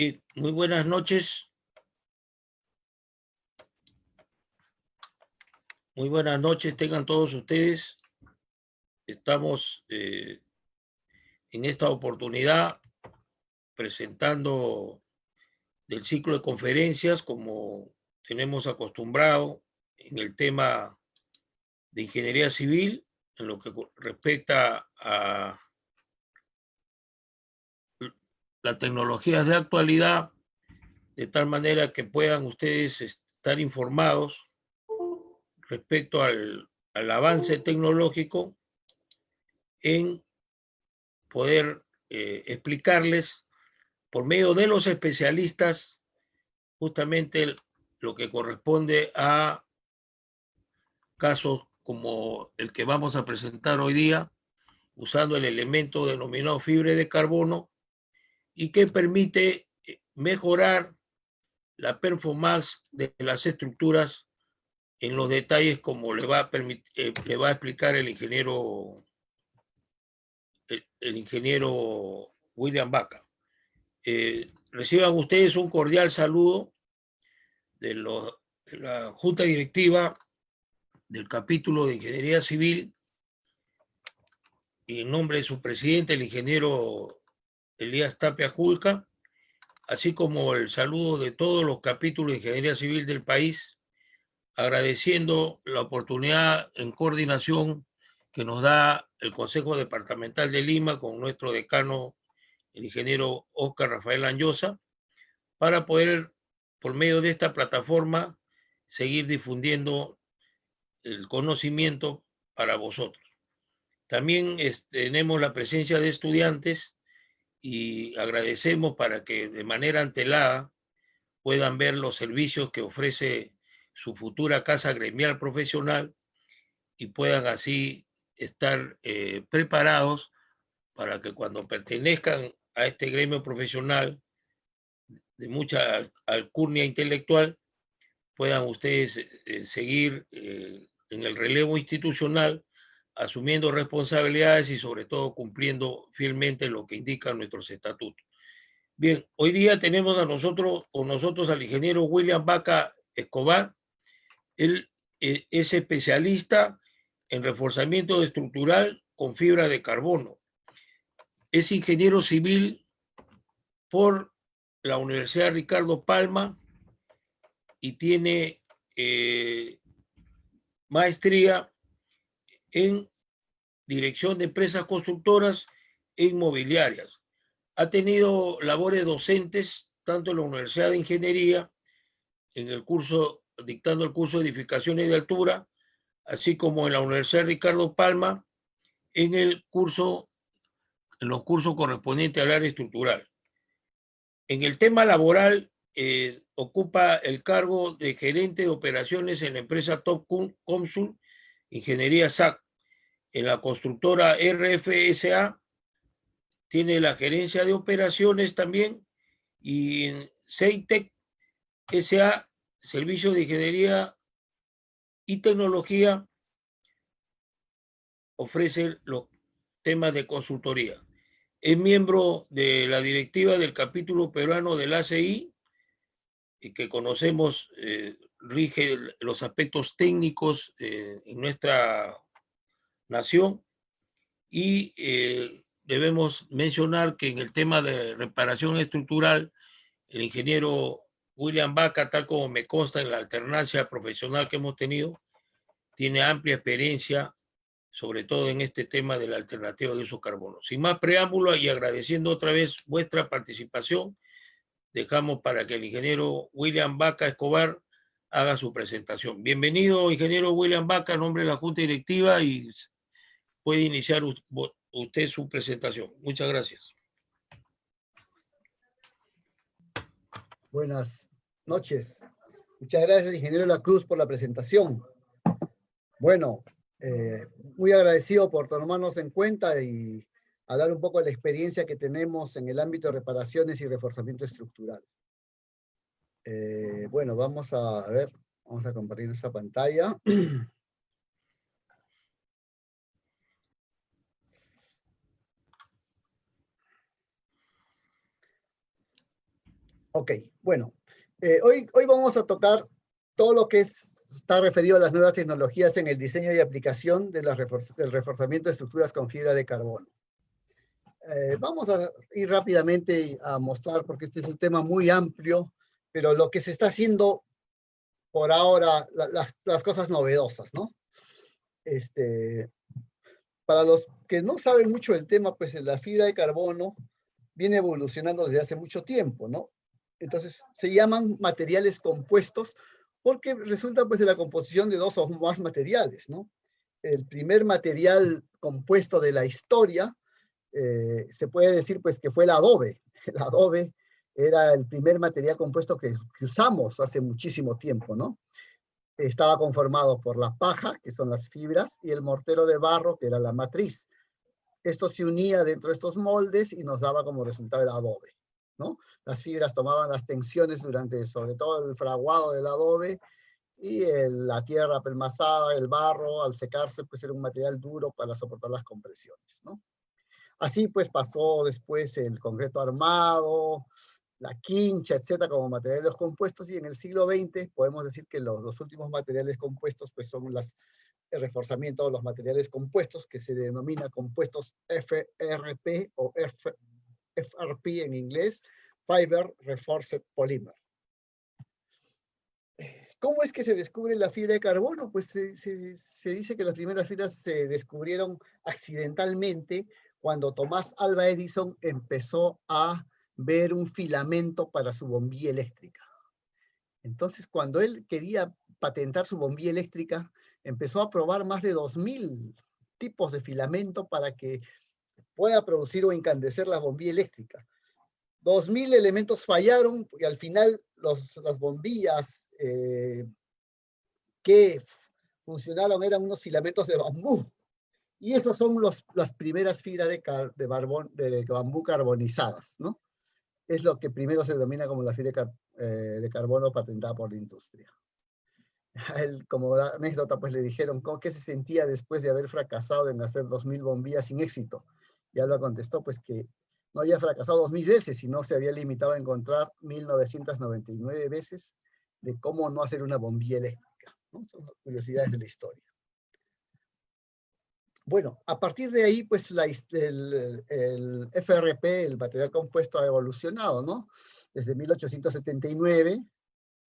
Y muy buenas noches. Muy buenas noches tengan todos ustedes. Estamos en esta oportunidad presentando del ciclo de conferencias como tenemos acostumbrado en el tema de ingeniería civil, en lo que respecta a las tecnologías de actualidad, de tal manera que puedan ustedes estar informados respecto al avance tecnológico en poder explicarles por medio de los especialistas justamente lo que corresponde a casos como el que vamos a presentar hoy día, usando el elemento denominado fibra de carbono y que permite mejorar la performance de las estructuras en los detalles como le va a explicar el ingeniero William Baca. Reciban ustedes un cordial saludo de la Junta Directiva del capítulo de Ingeniería Civil y en nombre de su presidente, el ingeniero Elías Tapia Julca, así como el saludo de todos los capítulos de Ingeniería Civil del país, agradeciendo la oportunidad en coordinación que nos da el Consejo Departamental de Lima con nuestro decano, el ingeniero Óscar Rafael Anyosa, para poder, por medio de esta plataforma, seguir difundiendo el conocimiento para vosotros. También tenemos la presencia de estudiantes y agradecemos para que de manera antelada puedan ver los servicios que ofrece su futura casa gremial profesional y puedan así estar preparados para que cuando pertenezcan a este gremio profesional de mucha alcurnia intelectual, puedan ustedes seguir en el relevo institucional, asumiendo responsabilidades y sobre todo cumpliendo fielmente lo que indican nuestros estatutos. Bien, hoy día tenemos con nosotros al ingeniero William Baca Escobar. Él es especialista en reforzamiento estructural con fibra de carbono. Es ingeniero civil por la Universidad Ricardo Palma y tiene maestría en dirección de empresas constructoras e inmobiliarias. Ha tenido labores docentes tanto en la Universidad de Ingeniería, dictando el curso de edificaciones de altura, así como en la Universidad Ricardo Palma, en los cursos correspondientes al área estructural. En el tema laboral, ocupa el cargo de gerente de operaciones en la empresa Top Consul Ingeniería SAC. En la constructora RFSA tiene la gerencia de operaciones también, y en Ceitec SA, Servicio de Ingeniería y Tecnología, ofrece los temas de consultoría. Es miembro de la directiva del capítulo peruano del ACI, que conocemos, rige los aspectos técnicos en nuestra nación, y debemos mencionar que en el tema de reparación estructural, el ingeniero William Baca, tal como me consta en la alternancia profesional que hemos tenido, tiene amplia experiencia, sobre todo en este tema de la alternativa de uso carbono. Sin más preámbulo y agradeciendo otra vez vuestra participación, dejamos para que el ingeniero William Baca Escobar haga su presentación. Bienvenido, ingeniero William Baca, en nombre de la Junta Directiva, y puede iniciar usted su presentación. Muchas gracias. Buenas noches. Muchas gracias, ingeniero La Cruz, por la presentación. Bueno, muy agradecido por tomarnos en cuenta y hablar un poco de la experiencia que tenemos en el ámbito de reparaciones y reforzamiento estructural. Bueno, vamos a ver, vamos a compartir nuestra pantalla. Ok, bueno, hoy vamos a tocar todo lo que está referido a las nuevas tecnologías en el diseño y aplicación de del reforzamiento de estructuras con fibra de carbono. Vamos a ir rápidamente a mostrar, porque este es un tema muy amplio, pero lo que se está haciendo por ahora, las cosas novedosas, ¿no? Para los que no saben mucho del tema, pues la fibra de carbono viene evolucionando desde hace mucho tiempo, ¿no? Entonces, se llaman materiales compuestos porque resulta pues de la composición de dos o más materiales, ¿no? El primer material compuesto de la historia se puede decir pues que fue el adobe. El adobe era el primer material compuesto que usamos hace muchísimo tiempo, ¿no? Estaba conformado por la paja, que son las fibras, y el mortero de barro, que era la matriz. Esto se unía dentro de estos moldes y nos daba como resultado el adobe, ¿no? Las fibras tomaban las tensiones durante, sobre todo el fraguado del adobe, y la tierra apelmazada, el barro, al secarse, pues era un material duro para soportar las compresiones, ¿no? Así pues pasó después el concreto armado, la quincha, etcétera, como materiales compuestos, y en el siglo XX podemos decir que los últimos materiales compuestos pues son el reforzamiento de los materiales compuestos, que se denomina compuestos FRP o FRP en inglés, Fiber Reinforced Polymer. ¿Cómo es que se descubre la fibra de carbono? Pues se dice que las primeras fibras se descubrieron accidentalmente cuando Tomás Alva Edison empezó a ver un filamento para su bombilla eléctrica. Entonces, cuando él quería patentar su bombilla eléctrica, empezó a probar más de 2000 tipos de filamento para que pueda producir o incandescer la bombilla eléctrica. 2000 elementos fallaron y al final las bombillas que funcionaron eran unos filamentos de bambú. Y esas son las primeras fibras de bambú carbonizadas, ¿no? Es lo que primero se denomina como la fibra de carbono patentada por la industria. A él, como anécdota, pues le dijeron qué se sentía después de haber fracasado en hacer 2000 bombillas sin éxito. Y Alba contestó pues que no había fracasado 2000 veces, sino se había limitado a encontrar 1999 veces de cómo no hacer una bombilla eléctrica, ¿no? Son curiosidades de la historia. Bueno, a partir de ahí, pues el FRP, el material compuesto, ha evolucionado, ¿no? Desde 1879,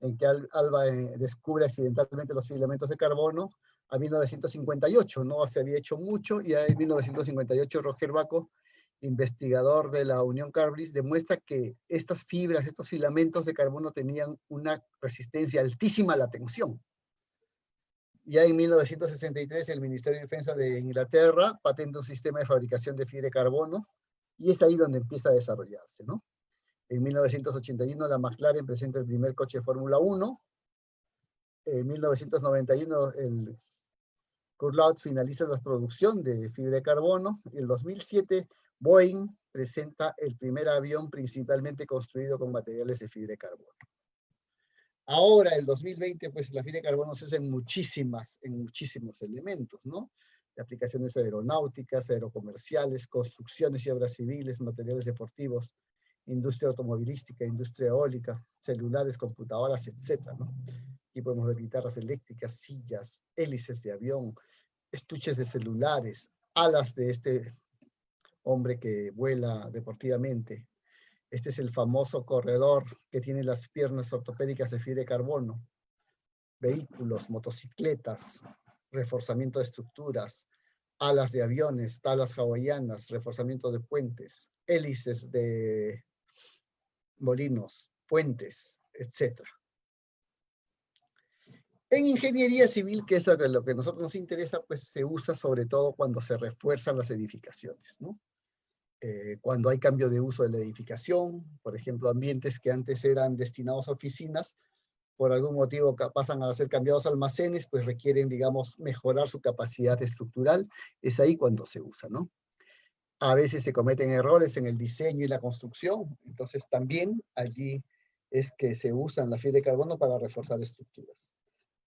en que Alba descubre accidentalmente los filamentos de carbono, a 1958, no se había hecho mucho, y en 1958 Roger Bacon, investigador de la Unión Carblis, demuestra que estas fibras, estos filamentos de carbono tenían una resistencia altísima a la tensión. Ya en 1963 el Ministerio de Defensa de Inglaterra patenta un sistema de fabricación de fibra de carbono, y es ahí donde empieza a desarrollarse, ¿no? En 1981 la McLaren presenta el primer coche de Fórmula 1. En 1991 el Curlaut finaliza la producción de fibra de carbono. Y en 2007 Boeing presenta el primer avión principalmente construido con materiales de fibra de carbono. Ahora, el 2020, pues la fibra de carbono se usa en muchísimos elementos, ¿no? De aplicaciones aeronáuticas, aerocomerciales, construcciones y obras civiles, materiales deportivos, industria automovilística, industria eólica, celulares, computadoras, etcétera, ¿no? Aquí podemos ver guitarras eléctricas, sillas, hélices de avión, estuches de celulares, alas de este hombre que vuela deportivamente. Este es el famoso corredor que tiene las piernas ortopédicas de fibra de carbono. Vehículos, motocicletas, reforzamiento de estructuras, alas de aviones, tablas hawaianas, reforzamiento de puentes, hélices de molinos, puentes, etc. En ingeniería civil, que es lo que a nosotros nos interesa, pues se usa sobre todo cuando se refuerzan las edificaciones, ¿no? Cuando hay cambio de uso de la edificación, por ejemplo, ambientes que antes eran destinados a oficinas, por algún motivo pasan a ser cambiados a almacenes, pues requieren, digamos, mejorar su capacidad estructural, es ahí cuando se usa, ¿no? A veces se cometen errores en el diseño y la construcción, entonces también allí es que se usan la fibra de carbono para reforzar estructuras.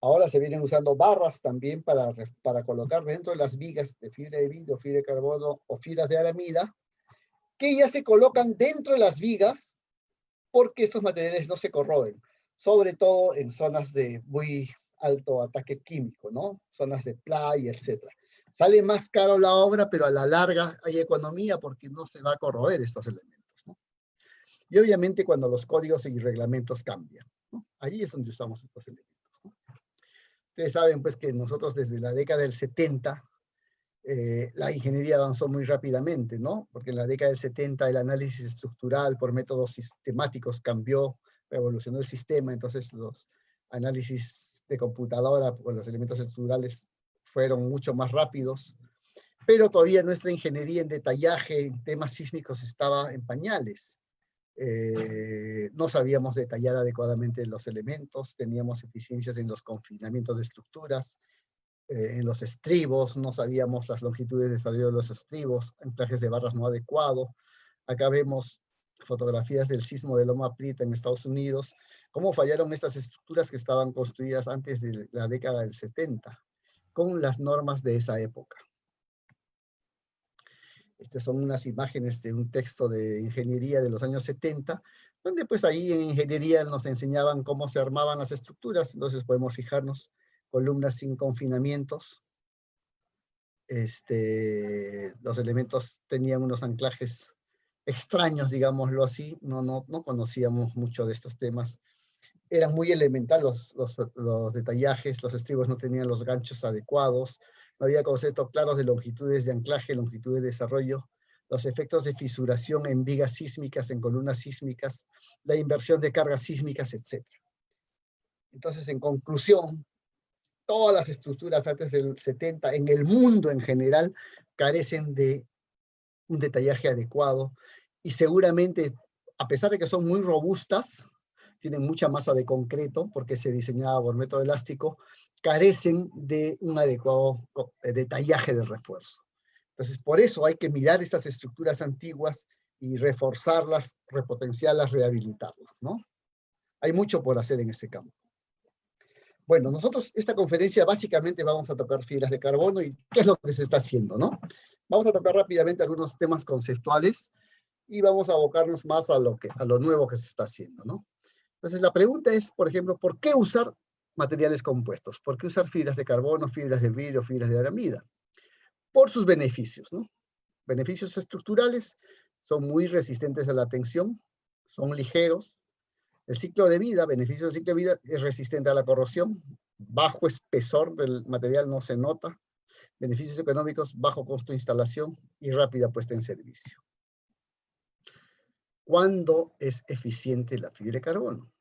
Ahora se vienen usando barras también para colocar dentro de las vigas de fibra de vidrio, fibra de carbono o fibras de aramida, que ya se colocan dentro de las vigas porque estos materiales no se corroen, sobre todo en zonas de muy alto ataque químico, ¿no? Zonas de playa, etc. Sale más caro la obra, pero a la larga hay economía porque no se va a corroer estos elementos, ¿no? Y obviamente cuando los códigos y reglamentos cambian, ¿no? Allí es donde usamos estos elementos, ¿no? Ustedes saben pues que nosotros desde la década del 70 la ingeniería avanzó muy rápidamente, ¿no? Porque en la década del 70 el análisis estructural por métodos sistemáticos cambió, revolucionó el sistema, entonces los análisis de computadora por los elementos estructurales fueron mucho más rápidos, pero todavía nuestra ingeniería en detallaje, en temas sísmicos, estaba en pañales. No sabíamos detallar adecuadamente los elementos, teníamos eficiencias en los confinamientos de estructuras, en los estribos, no sabíamos las longitudes de desarrollo de los estribos, anclajes de barras no adecuado. Acá vemos fotografías del sismo de Loma Prieta en Estados Unidos, cómo fallaron estas estructuras que estaban construidas antes de la década del 70, con las normas de esa época. Estas son unas imágenes de un texto de ingeniería de los años 70, donde pues ahí en ingeniería nos enseñaban cómo se armaban las estructuras, entonces podemos fijarnos, columnas sin confinamientos, los elementos tenían unos anclajes extraños, digámoslo así, no conocíamos mucho de estos temas. Eran muy elementales los detallajes, los estribos no tenían los ganchos adecuados, no había conceptos claros de longitudes de anclaje, longitudes de desarrollo, los efectos de fisuración en vigas sísmicas, en columnas sísmicas, la inversión de cargas sísmicas, etc. Entonces, en conclusión, todas las estructuras antes del 70 en el mundo en general carecen de un detallaje adecuado y seguramente, a pesar de que son muy robustas, tienen mucha masa de concreto porque se diseñaba por método elástico, carecen de un adecuado detallaje de refuerzo. Entonces, por eso hay que mirar estas estructuras antiguas y reforzarlas, repotenciarlas, rehabilitarlas, ¿no? Hay mucho por hacer en ese campo. Bueno, nosotros esta conferencia básicamente vamos a tocar fibras de carbono y qué es lo que se está haciendo, ¿no? Vamos a tocar rápidamente algunos temas conceptuales y vamos a abocarnos más a lo nuevo que se está haciendo, ¿no? Entonces la pregunta es, por ejemplo, ¿por qué usar materiales compuestos? ¿Por qué usar fibras de carbono, fibras de vidrio, fibras de aramida? Por sus beneficios, ¿no? Beneficios estructurales, son muy resistentes a la tensión, son ligeros. El ciclo de vida, beneficio del ciclo de vida, es resistente a la corrosión, bajo espesor del material no se nota, beneficios económicos, bajo costo de instalación y rápida puesta en servicio. ¿Cuándo es eficiente la fibra de carbono?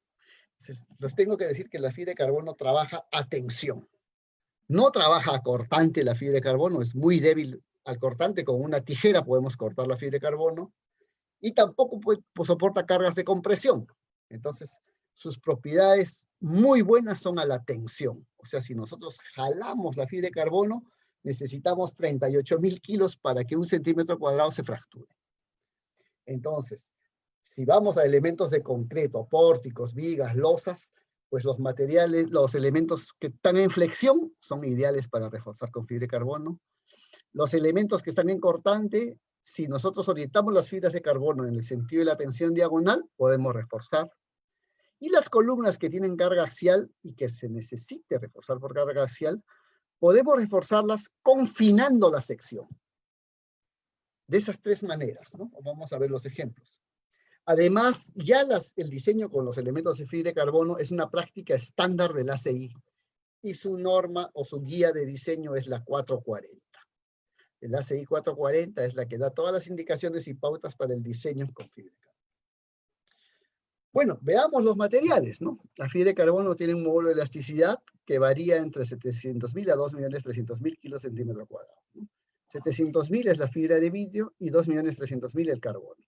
Entonces, les tengo que decir que la fibra de carbono trabaja a tensión. No trabaja a cortante la fibra de carbono, es muy débil al cortante, con una tijera podemos cortar la fibra de carbono, y tampoco pues, soporta cargas de compresión. Entonces, sus propiedades muy buenas son a la tensión. O sea, si nosotros jalamos la fibra de carbono, necesitamos 38.000 kilos para que 1 centímetro cuadrado se fracture. Entonces, si vamos a elementos de concreto, pórticos, vigas, losas, pues los materiales, los elementos que están en flexión son ideales para reforzar con fibra de carbono. Los elementos que están en cortante, si nosotros orientamos las fibras de carbono en el sentido de la tensión diagonal, podemos reforzar. Y las columnas que tienen carga axial y que se necesite reforzar por carga axial, podemos reforzarlas confinando la sección. De esas tres maneras, ¿no? Vamos a ver los ejemplos. Además, ya el diseño con los elementos de fibra de carbono es una práctica estándar del ACI y su norma o su guía de diseño es la 440. El ACI 440 es la que da todas las indicaciones y pautas para el diseño con fibra de carbono. Bueno, veamos los materiales, ¿no? La fibra de carbono tiene un módulo de elasticidad que varía entre 700.000 a 2.300.000 kilos centímetro cuadrado, ¿no? 700.000 es la fibra de vidrio y 2.300.000 el carbono.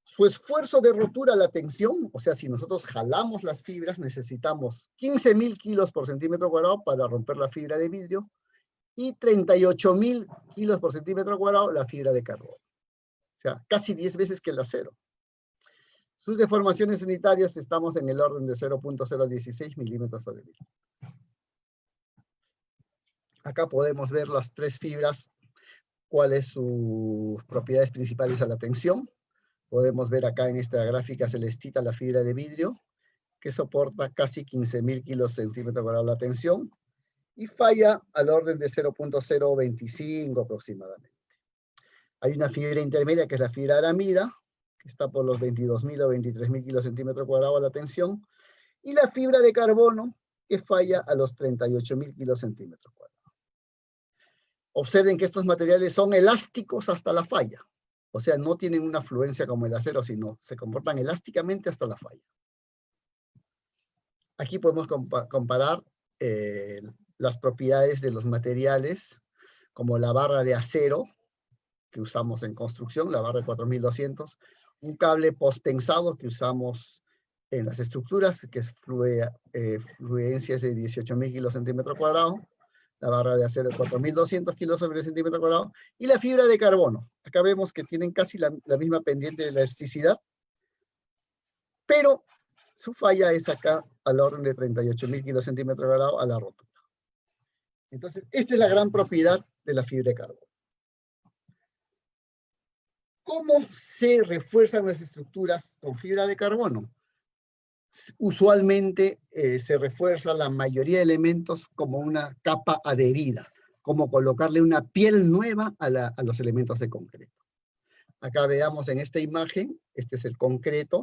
Su esfuerzo de rotura a la tensión, o sea, si nosotros jalamos las fibras, necesitamos 15.000 kilos por centímetro cuadrado para romper la fibra de vidrio y 38.000 kilos por centímetro cuadrado la fibra de carbono. O sea, casi 10 veces que el acero. Sus deformaciones unitarias estamos en el orden de 0.016 milímetros sobre milímetro. Acá podemos ver las tres fibras, cuáles sus propiedades principales a la tensión. Podemos ver acá en esta gráfica celestita la fibra de vidrio, que soporta casi 15.000 kilos centímetros cuadrados la tensión, y falla al orden de 0.025 aproximadamente. Hay una fibra intermedia, que es la fibra aramida, que está por los 22.000 o 23.000 kilos centímetros cuadrados la tensión, y la fibra de carbono, que falla a los 38.000 kilos centímetros cuadrados. Observen que estos materiales son elásticos hasta la falla. O sea, no tienen una fluencia como el acero, sino se comportan elásticamente hasta la falla. Aquí podemos comparar las propiedades de los materiales, como la barra de acero que usamos en construcción, la barra de 4200, un cable post-tensado que usamos en las estructuras, que es fluencias de 18.000 kilos centímetro cuadrado, la barra de acero de 4.200 kilos sobre centímetro cuadrado, y la fibra de carbono. Acá vemos que tienen casi la misma pendiente de elasticidad, pero su falla es acá al orden de 38.000 kilos centímetro cuadrado a la rotura. Entonces, esta es la gran propiedad de la fibra de carbono. ¿Cómo se refuerzan las estructuras con fibra de carbono? Usualmente se refuerza la mayoría de elementos como una capa adherida, como colocarle una piel nueva a los elementos de concreto. Acá veamos en esta imagen, este es el concreto,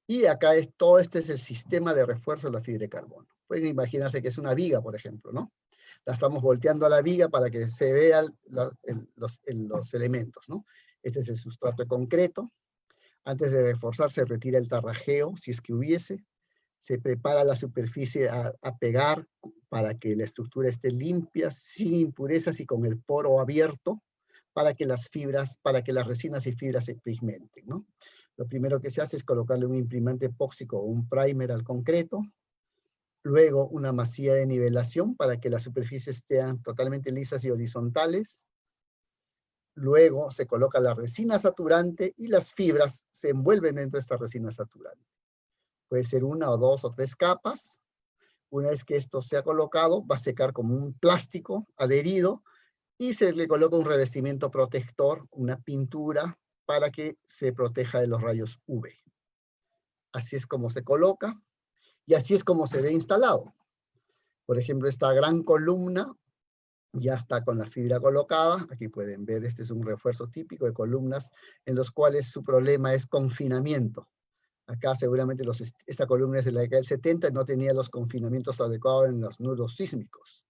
y acá todo este es el sistema de refuerzo de la fibra de carbono. Pueden imaginarse que es una viga, por ejemplo, ¿no? La estamos volteando a la viga para que se vean los elementos, ¿no? Este es el sustrato de concreto. Antes de reforzar se retira el tarrajeo, si es que hubiese. Se prepara la superficie a pegar para que la estructura esté limpia, sin impurezas y con el poro abierto, para que las resinas y fibras se pigmenten, ¿no? Lo primero que se hace es colocarle un imprimante epóxico o un primer al concreto, luego una masilla de nivelación para que las superficies estén totalmente lisas y horizontales, luego se coloca la resina saturante y las fibras se envuelven dentro de esta resina saturante. Puede ser 1 o 2 o 3 capas. Una vez que esto se ha colocado, va a secar como un plástico adherido y se le coloca un revestimiento protector, una pintura, para que se proteja de los rayos UV. Así es como se coloca y así es como se ve instalado. Por ejemplo, esta gran columna ya está con la fibra colocada. Aquí pueden ver, este es un refuerzo típico de columnas en los cuales su problema es confinamiento. Acá seguramente esta columna es de la década del 70 y no tenía los confinamientos adecuados en los nudos sísmicos.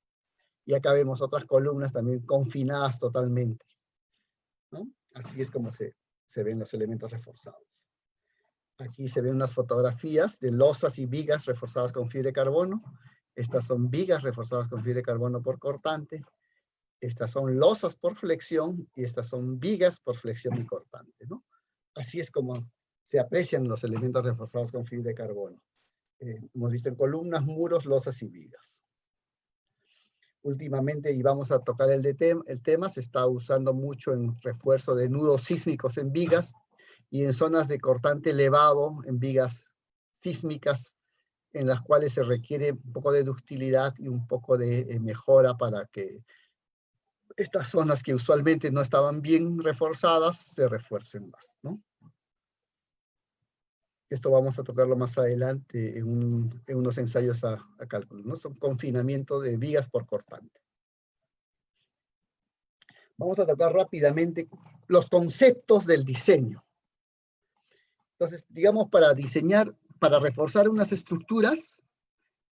Y acá vemos otras columnas también confinadas totalmente, ¿no? Así es como se ven los elementos reforzados. Aquí se ven unas fotografías de losas y vigas reforzadas con fibra de carbono. Estas son vigas reforzadas con fibra de carbono por cortante. Estas son losas por flexión y estas son vigas por flexión y cortante, ¿no? Así es como se aprecian los elementos reforzados con fibra de carbono. Hemos visto en columnas, muros, losas y vigas. Últimamente, y vamos a tocar el tema, se está usando mucho en refuerzo de nudos sísmicos en vigas y en zonas de cortante elevado, en vigas sísmicas, en las cuales se requiere un poco de ductilidad y un poco de mejora para que estas zonas que usualmente no estaban bien reforzadas se refuercen más, ¿no? Esto vamos a tocarlo más adelante en unos ensayos a cálculo, ¿no? Son confinamiento de vigas por cortante. Vamos a tocar rápidamente los conceptos del diseño. Entonces, digamos, para diseñar, para reforzar unas estructuras,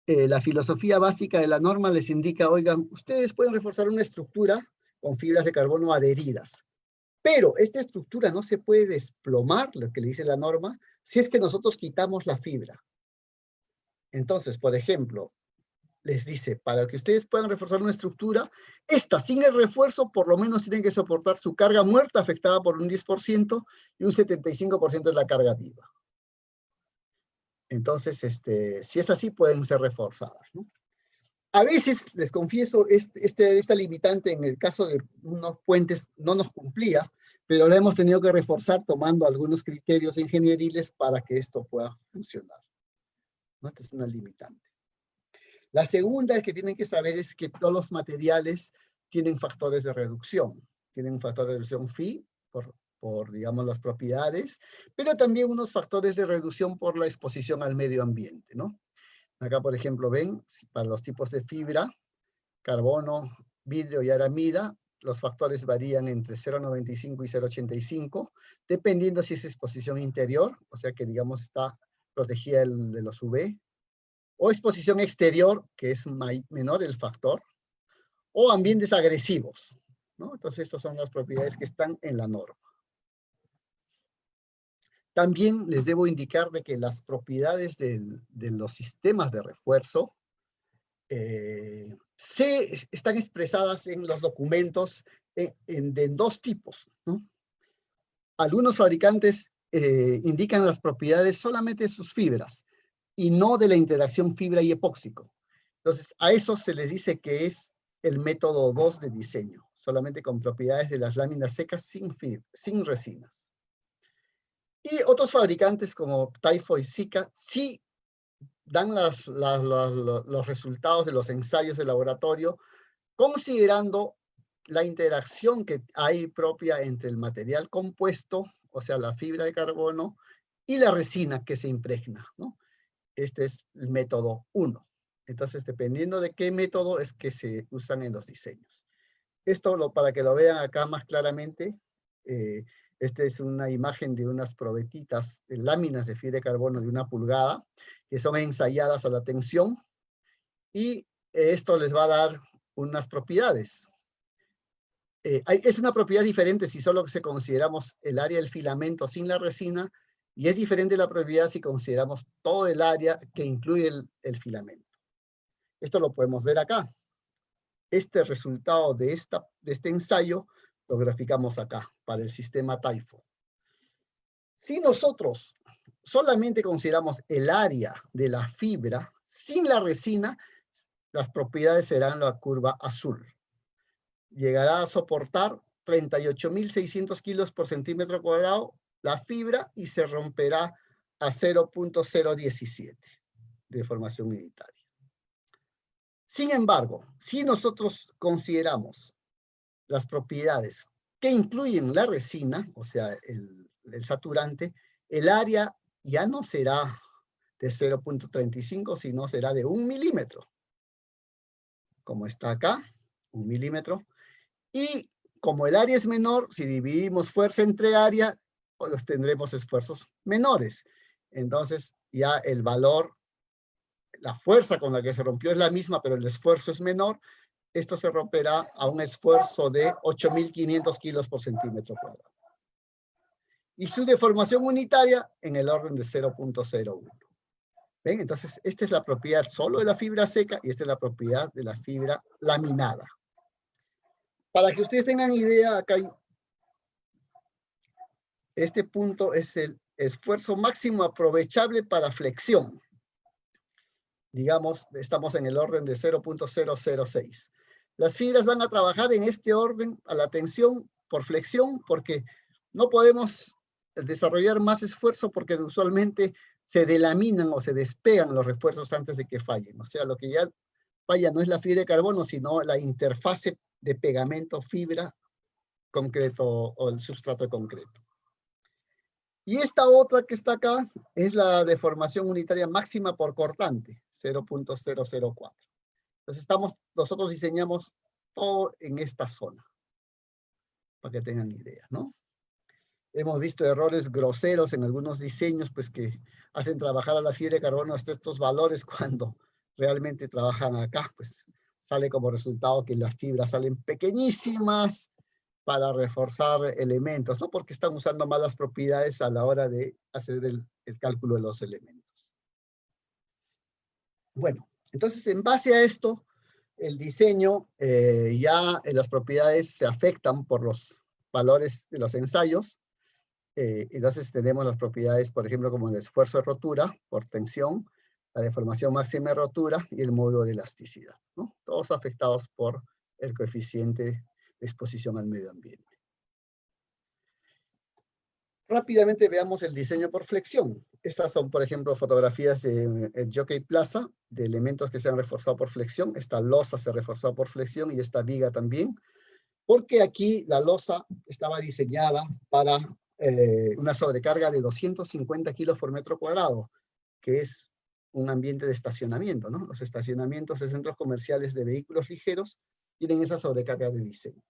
la filosofía básica de la norma les indica, oigan, ustedes pueden reforzar una estructura con fibras de carbono adheridas, pero esta estructura no se puede desplomar, lo que le dice la norma, si es que nosotros quitamos la fibra. Entonces, por ejemplo, les dice, para que ustedes puedan reforzar una estructura, esta sin el refuerzo por lo menos tienen que soportar su carga muerta afectada por un 10% y un 75% es la carga viva. Entonces, si es así, pueden ser reforzadas, ¿no? A veces, les confieso, esta limitante en el caso de unos puentes no nos cumplía, pero la hemos tenido que reforzar tomando algunos criterios ingenieriles para que esto pueda funcionar, ¿no? Esta es una limitante. La segunda que tienen que saber es que todos los materiales tienen factores de reducción. Tienen un factor de reducción phi por, digamos, las propiedades, pero también unos factores de reducción por la exposición al medio ambiente, ¿no? Acá, por ejemplo, ven, para los tipos de fibra, carbono, vidrio y aramida, los factores varían entre 0,95 y 0,85, dependiendo si es exposición interior, o sea que, digamos, está protegida de los UV, o exposición exterior, que es menor el factor, o ambientes agresivos, ¿no? Entonces, estas son las propiedades que están en la norma. También les debo indicar de que las propiedades de los sistemas de refuerzo están expresadas en los documentos de dos tipos, ¿no? Algunos fabricantes indican las propiedades solamente de sus fibras y no de la interacción fibra y epóxico. Entonces, a eso se les dice que es el método 2 de diseño, solamente con propiedades de las láminas secas sin resinas. Y otros fabricantes como Taifo y Sika sí dan los resultados de los ensayos de laboratorio considerando la interacción que hay propia entre el material compuesto, o sea, la fibra de carbono, y la resina que se impregna, ¿no? Este es el método 1. Entonces, dependiendo de qué método es que se usan en los diseños. Esto, para que lo vean acá más claramente, esta es una imagen de unas probetitas, de láminas de fibra de carbono de 1 pulgada, que son ensayadas a la tensión, y esto les va a dar unas propiedades. Es una propiedad diferente si solo consideramos el área del filamento sin la resina, y es diferente la propiedad si consideramos todo el área que incluye el filamento. Esto lo podemos ver acá. Este resultado de este ensayo lo graficamos acá, para el sistema Taifo. Si nosotros solamente consideramos el área de la fibra sin la resina, las propiedades serán la curva azul. Llegará a soportar 38.600 kilos por centímetro cuadrado la fibra y se romperá a 0,017 de formación unitaria. Sin embargo, si nosotros consideramos las propiedades que incluyen la resina, o sea, el saturante, el área ya no será de 0,35, sino será de 1 milímetro. Como está acá, 1 milímetro. Y como el área es menor, si dividimos fuerza entre área, pues tendremos esfuerzos menores. Entonces, ya el valor, la fuerza con la que se rompió es la misma, pero el esfuerzo es menor. Esto se romperá a un esfuerzo de 8.500 kilos por centímetro cuadrado. Y su deformación unitaria en el orden de 0,01. ¿Ven? Entonces, esta es la propiedad solo de la fibra seca y esta es la propiedad de la fibra laminada. Para que ustedes tengan idea, acá hay, este punto es el esfuerzo máximo aprovechable para flexión. Digamos, estamos en el orden de 0,006. Las fibras van a trabajar en este orden a la tensión por flexión porque no podemos desarrollar más esfuerzo porque usualmente se delaminan o se despegan los refuerzos antes de que fallen. O sea, lo que ya falla no es la fibra de carbono, sino la interfase de pegamento fibra concreto o el sustrato concreto. Y esta otra que está acá es la deformación unitaria máxima por cortante, 0,004. Entonces nosotros diseñamos todo en esta zona, para que tengan idea, ¿no? Hemos visto errores groseros en algunos diseños, pues que hacen trabajar a la fibra de carbono hasta estos valores cuando realmente trabajan acá, pues sale como resultado que las fibras salen pequeñísimas para reforzar elementos, ¿no? Porque están usando malas propiedades a la hora de hacer el cálculo de los elementos. Bueno, entonces en base a esto, el diseño, las propiedades se afectan por los valores de los ensayos. Entonces tenemos las propiedades, por ejemplo, como el esfuerzo de rotura por tensión, la deformación máxima de rotura y el módulo de elasticidad, ¿no? Todos afectados por el coeficiente de exposición al medio ambiente. Rápidamente veamos el diseño por flexión. Estas son, por ejemplo, fotografías de Jockey Plaza, de elementos que se han reforzado por flexión. Esta losa se reforzó por flexión y esta viga también. porque aquí la losa estaba diseñada para una sobrecarga de 250 kilos por metro cuadrado, que es un ambiente de estacionamiento, ¿no? Los estacionamientos de centros comerciales de vehículos ligeros tienen esa sobrecarga de diseño.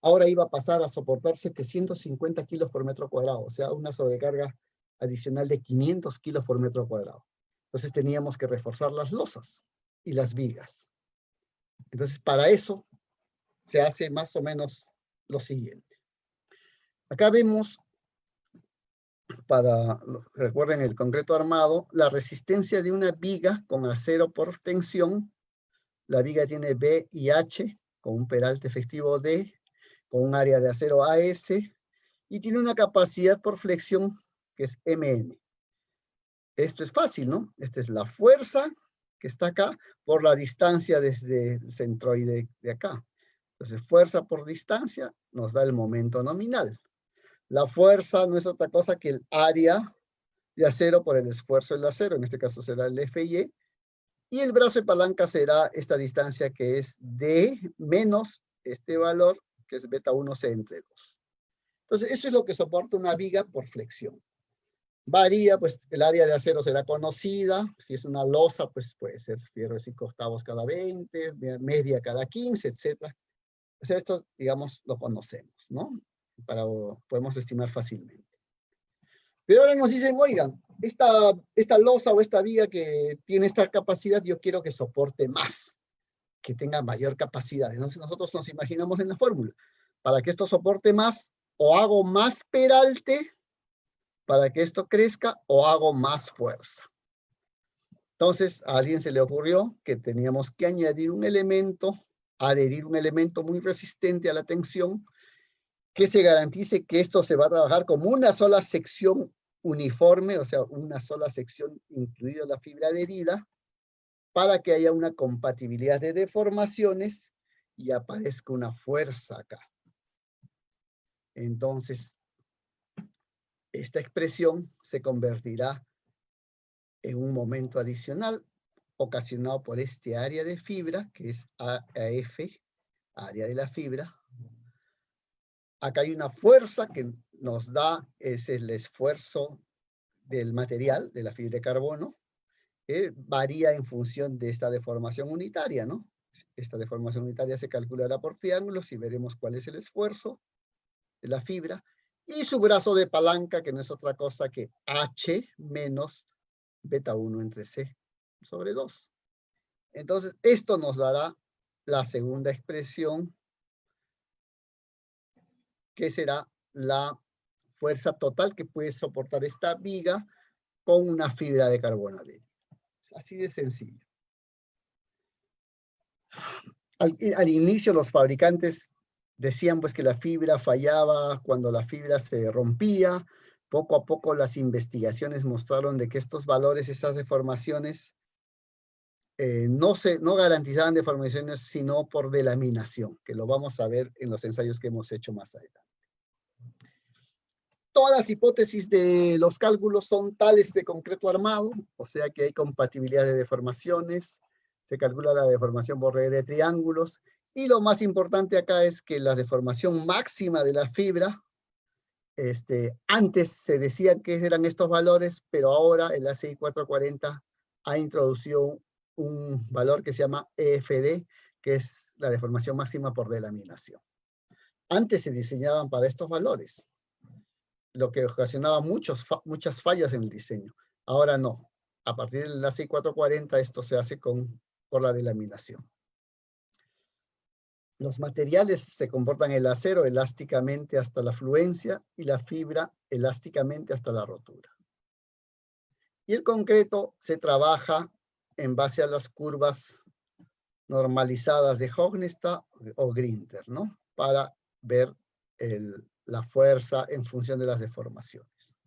Ahora iba a pasar a soportar 750 kilos por metro cuadrado, o sea, una sobrecarga adicional de 500 kilos por metro cuadrado. Entonces teníamos que reforzar las losas y las vigas. Entonces, para eso se hace más o menos lo siguiente. Acá vemos, recuerden el concreto armado, la resistencia de una viga con acero por tensión. La viga tiene B y H, con un peralte efectivo D, con un área de acero AS, y tiene una capacidad por flexión que es MN. Esto es fácil, ¿no? Esta es la fuerza que está acá por la distancia desde el centroide de acá. Entonces, fuerza por distancia nos da el momento nominal. La fuerza no es otra cosa que el área de acero por el esfuerzo del acero, en este caso será el FY, y el brazo de palanca será esta distancia que es D menos este valor, que es beta 1C entre 2. Entonces, eso es lo que soporta una viga por flexión. Varía, pues el área de acero será conocida, si es una losa, pues puede ser fierro de 5 octavos cada 20, media cada 15, etc. O sea, esto, digamos, lo conocemos, ¿no? Podemos estimar fácilmente. Pero ahora nos dicen, oigan, esta losa o esta viga que tiene esta capacidad, yo quiero que soporte más, que tenga mayor capacidad. Entonces nosotros nos imaginamos en la fórmula, para que esto soporte más, o hago más peralte, para que esto crezca, o hago más fuerza. Entonces, a alguien se le ocurrió que teníamos que añadir un elemento, adherir un elemento muy resistente a la tensión, que se garantice que esto se va a trabajar como una sola sección uniforme, o sea, una sola sección incluida la fibra adherida, para que haya una compatibilidad de deformaciones y aparezca una fuerza acá. Entonces, esta expresión se convertirá en un momento adicional ocasionado por este área de fibra, que es AF, área de la fibra. Acá hay una fuerza que nos da, es el esfuerzo del material, de la fibra de carbono, que varía en función de esta deformación unitaria, ¿no? Esta deformación unitaria se calculará por triángulos y veremos cuál es el esfuerzo de la fibra, y su brazo de palanca, que no es otra cosa que H menos beta 1 entre C sobre 2. Entonces, esto nos dará la segunda expresión, que será la fuerza total que puede soportar esta viga con una fibra de carbono adherida. Así de sencillo. Al inicio los fabricantes decían pues que la fibra fallaba cuando la fibra se rompía. Poco a poco las investigaciones mostraron de que estos valores, esas deformaciones, no garantizaban deformaciones sino por delaminación, que lo vamos a ver en los ensayos que hemos hecho más adelante. Todas las hipótesis de los cálculos son tales de concreto armado, o sea que hay compatibilidad de deformaciones, se calcula la deformación por regla de triángulos, y lo más importante acá es que la deformación máxima de la fibra, antes se decía que eran estos valores, pero ahora el ACI 440 ha introducido un valor que se llama EFD, que es la deformación máxima por delaminación. Antes se diseñaban para estos valores, lo que ocasionaba muchas fallas en el diseño. Ahora no. A partir del ACI 440 esto se hace por la delaminación. Los materiales se comportan el acero elásticamente hasta la fluencia y la fibra elásticamente hasta la rotura. Y el concreto se trabaja en base a las curvas normalizadas de Hognestad o Grinter, ¿no? Para ver la fuerza en función de las deformaciones.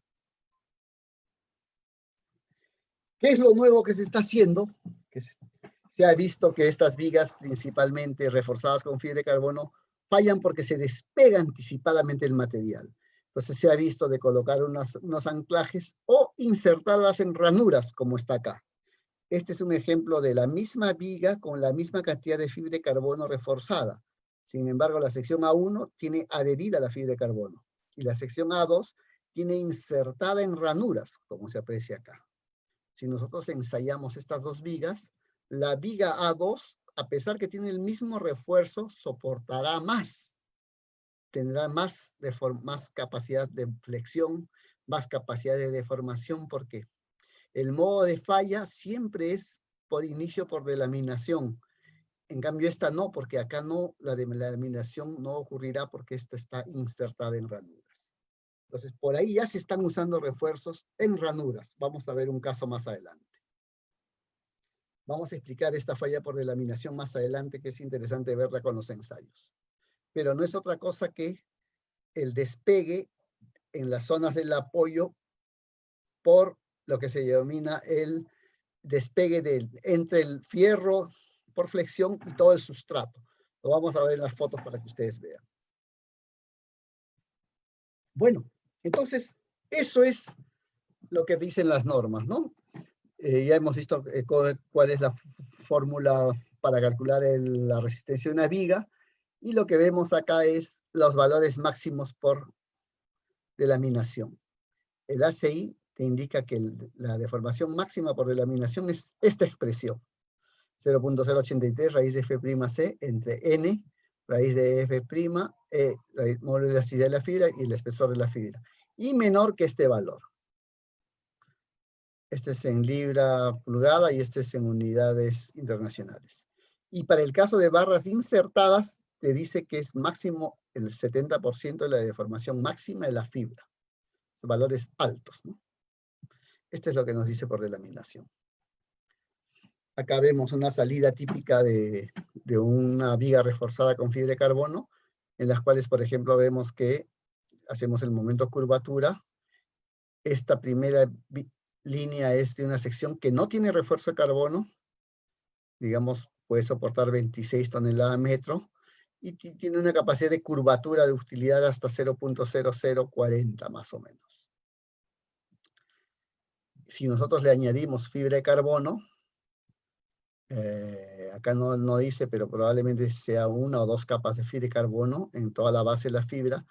¿Qué es lo nuevo que se está haciendo? Se ha visto que estas vigas, principalmente reforzadas con fibra de carbono, fallan porque se despega anticipadamente el material. Entonces se ha visto de colocar unos anclajes o insertarlas en ranuras, como está acá. Este es un ejemplo de la misma viga con la misma cantidad de fibra de carbono reforzada. Sin embargo, la sección A1 tiene adherida la fibra de carbono y la sección A2 tiene insertada en ranuras, como se aprecia acá. Si nosotros ensayamos estas dos vigas, la viga A2, a pesar que tiene el mismo refuerzo, soportará más. Tendrá más capacidad de flexión, más capacidad de deformación, porque el modo de falla siempre es por inicio por delaminación. En cambio, esta no, porque acá no, la delaminación no ocurrirá porque esta está insertada en ranuras. Entonces, por ahí ya se están usando refuerzos en ranuras. Vamos a ver un caso más adelante. Vamos a explicar esta falla por delaminación más adelante, que es interesante verla con los ensayos. Pero no es otra cosa que el despegue en las zonas del apoyo por lo que se denomina el despegue entre el fierro por flexión y todo el sustrato. Lo vamos a ver en las fotos para que ustedes vean. Bueno, entonces, eso es lo que dicen las normas, ¿no? Ya hemos visto cuál es la fórmula para calcular la resistencia de una viga, y lo que vemos acá es los valores máximos por delaminación. El ACI te indica que la deformación máxima por delaminación es esta expresión, 0.083 raíz de F'(C) entre N, raíz de F', módulo de elasticidad de la fibra y el espesor de la fibra, y menor que este valor. Este es en libra pulgada y este es en unidades internacionales. Y para el caso de barras insertadas, te dice que es máximo el 70% de la deformación máxima de la fibra. Son valores altos, ¿no? Esto es lo que nos dice por delaminación. Acá vemos una salida típica de una viga reforzada con fibra de carbono, en las cuales, por ejemplo, vemos que hacemos el momento curvatura. Esta primera línea es de una sección que no tiene refuerzo de carbono, digamos, puede soportar 26 toneladas metro, y tiene una capacidad de curvatura de utilidad hasta 0.0040 más o menos. Si nosotros le añadimos fibra de carbono, acá no dice, pero probablemente sea una o dos capas de fibra de carbono en toda la base de la fibra,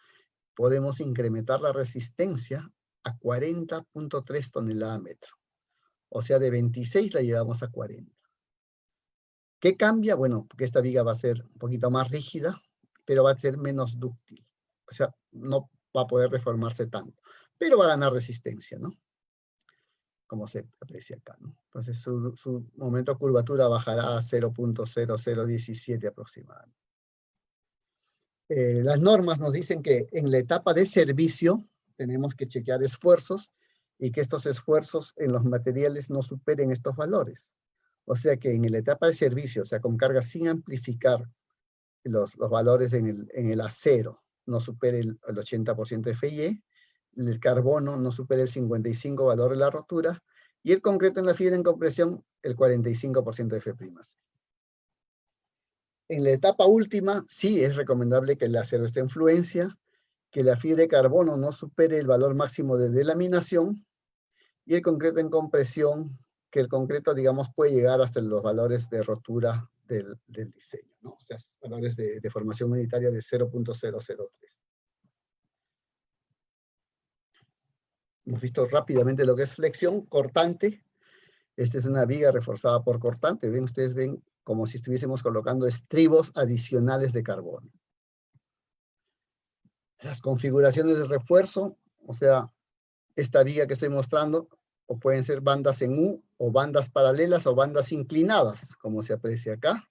podemos incrementar la resistencia a 40.3 toneladas metro. O sea, de 26 la llevamos a 40. ¿Qué cambia? Bueno, porque esta viga va a ser un poquito más rígida, pero va a ser menos dúctil. O sea, no va a poder deformarse tanto, pero va a ganar resistencia, ¿no? Como se aprecia acá, ¿no? Entonces su momento de curvatura bajará a 0.0017 aproximadamente. Las normas nos dicen que en la etapa de servicio tenemos que chequear esfuerzos y que estos esfuerzos en los materiales no superen estos valores. O sea que en la etapa de servicio, o sea, con carga sin amplificar, los valores en el acero no supere el 80% de FI, el carbono no supere el 55 valor de la rotura, y el concreto en la fibra en compresión el 45% de F'. En la etapa última, sí es recomendable que el acero esté en fluencia, que la fibra de carbono no supere el valor máximo de delaminación, y el concreto en compresión, que el concreto, digamos, puede llegar hasta los valores de rotura del diseño, ¿no? O sea, valores de deformación unitaria de 0.003. Hemos visto rápidamente lo que es flexión, cortante. Esta es una viga reforzada por cortante. ¿Ven? Ustedes ven como si estuviésemos colocando estribos adicionales de carbono. Las configuraciones de refuerzo, o sea, esta viga que estoy mostrando, o pueden ser bandas en U, o bandas paralelas, o bandas inclinadas, como se aprecia acá.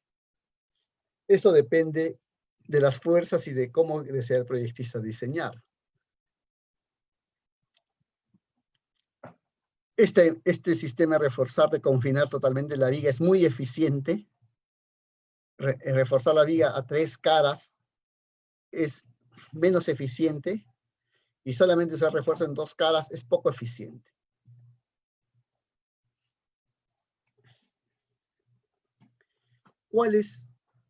Eso depende de las fuerzas y de cómo desea el proyectista diseñar. Este sistema reforzar de confinar totalmente la viga es muy eficiente. Reforzar la viga a 3 caras es menos eficiente, y solamente usar refuerzo en 2 caras es poco eficiente. ¿Cuál es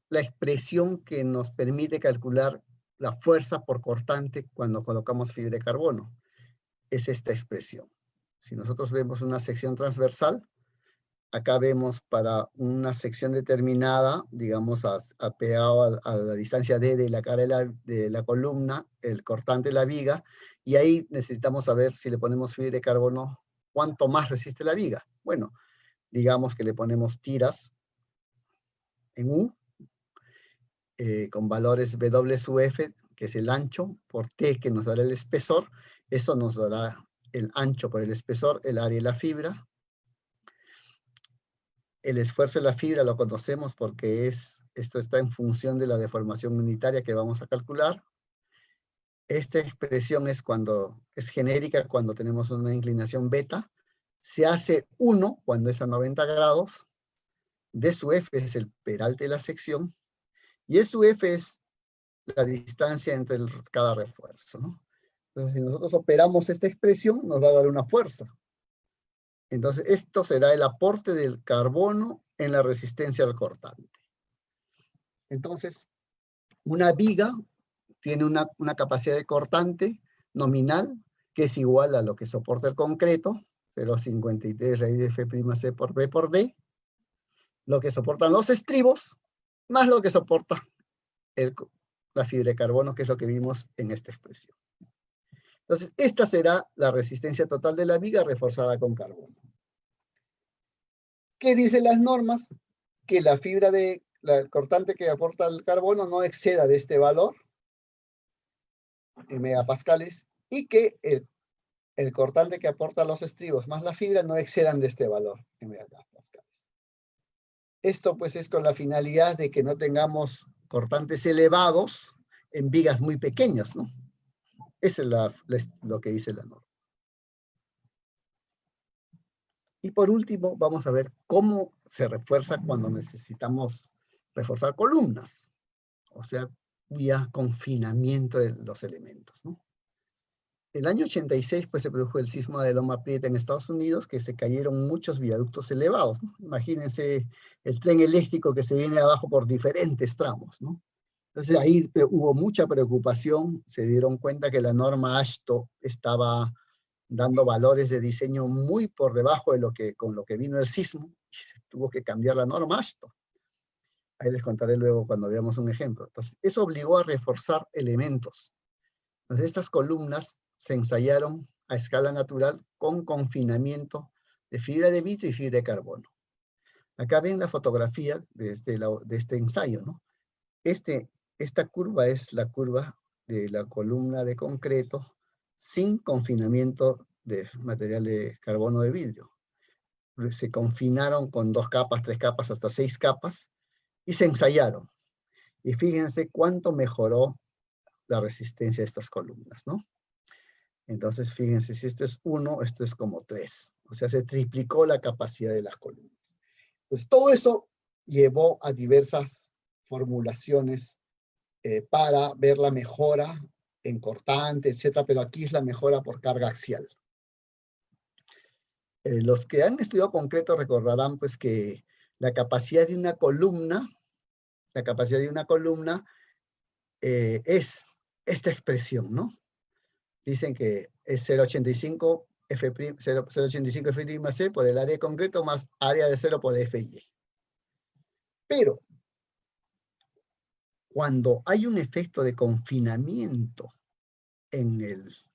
la expresión que nos permite calcular la fuerza por cortante cuando colocamos fibra de carbono? Es esta expresión. Si nosotros vemos una sección transversal, Acá vemos para una sección determinada, digamos, apegado a la distancia D de la cara de la columna, el cortante de la viga, y ahí necesitamos saber si le ponemos fibra de carbono, cuánto más resiste la viga. Bueno, digamos que le ponemos tiras en U, con valores WF, que es el ancho, por T, que nos dará el espesor. Eso nos dará el ancho por el espesor, el área de la fibra. El esfuerzo de la fibra lo conocemos porque esto está en función de la deformación unitaria que vamos a calcular. Esta expresión es genérica cuando tenemos una inclinación beta. Se hace 1 cuando es a 90 grados. D sub F es el peralte de la sección. Y E sub F es la distancia entre cada refuerzo, ¿no? Entonces, si nosotros operamos esta expresión, nos va a dar una fuerza. Entonces, esto será el aporte del carbono en la resistencia al cortante. Entonces, una viga tiene una capacidad de cortante nominal que es igual a lo que soporta el concreto, 0,53 raíz de F'(C) por B por D, lo que soportan los estribos, más lo que soporta la fibra de carbono, que es lo que vimos en esta expresión. Entonces, esta será la resistencia total de la viga reforzada con carbono. ¿Qué dicen las normas? Que la fibra el cortante que aporta el carbono no exceda de este valor, en megapascales, y que el cortante que aporta los estribos más la fibra no excedan de este valor, en megapascales. Esto pues es con la finalidad de que no tengamos cortantes elevados en vigas muy pequeñas, ¿no? Eso es lo que dice la norma. Y por último, vamos a ver cómo se refuerza cuando necesitamos reforzar columnas, o sea, vía confinamiento de los elementos, ¿no? El año 86, pues, se produjo el sismo de Loma Prieta en Estados Unidos, que se cayeron muchos viaductos elevados, ¿no? Imagínense el tren eléctrico que se viene abajo por diferentes tramos, ¿no? Entonces ahí hubo mucha preocupación, se dieron cuenta que la norma AASHTO estaba dando valores de diseño muy por debajo de con lo que vino el sismo, y se tuvo que cambiar la norma AASHTO. Ahí les contaré luego cuando veamos un ejemplo. Entonces, eso obligó a reforzar elementos. Entonces, estas columnas se ensayaron a escala natural con confinamiento de fibra de vitrio y fibra de carbono. Acá ven la fotografía de este ensayo, ¿no? Esta curva es la curva de la columna de concreto sin confinamiento de material de carbono de vidrio. Se confinaron con 2 capas, 3 capas, hasta 6 capas, y se ensayaron. Y fíjense cuánto mejoró la resistencia de estas columnas, ¿no? Entonces, fíjense, si esto es 1, esto es como 3. O sea, se triplicó la capacidad de las columnas. Pues todo eso llevó a diversas formulaciones para ver la mejora en cortante, etcétera, pero aquí es la mejora por carga axial. Los que han estudiado concreto recordarán pues que la capacidad de una columna, es esta expresión, ¿no? Dicen que es 0,85 F'(C) por el área de concreto más área de 0 por Fy. Pero cuando hay un efecto de confinamiento en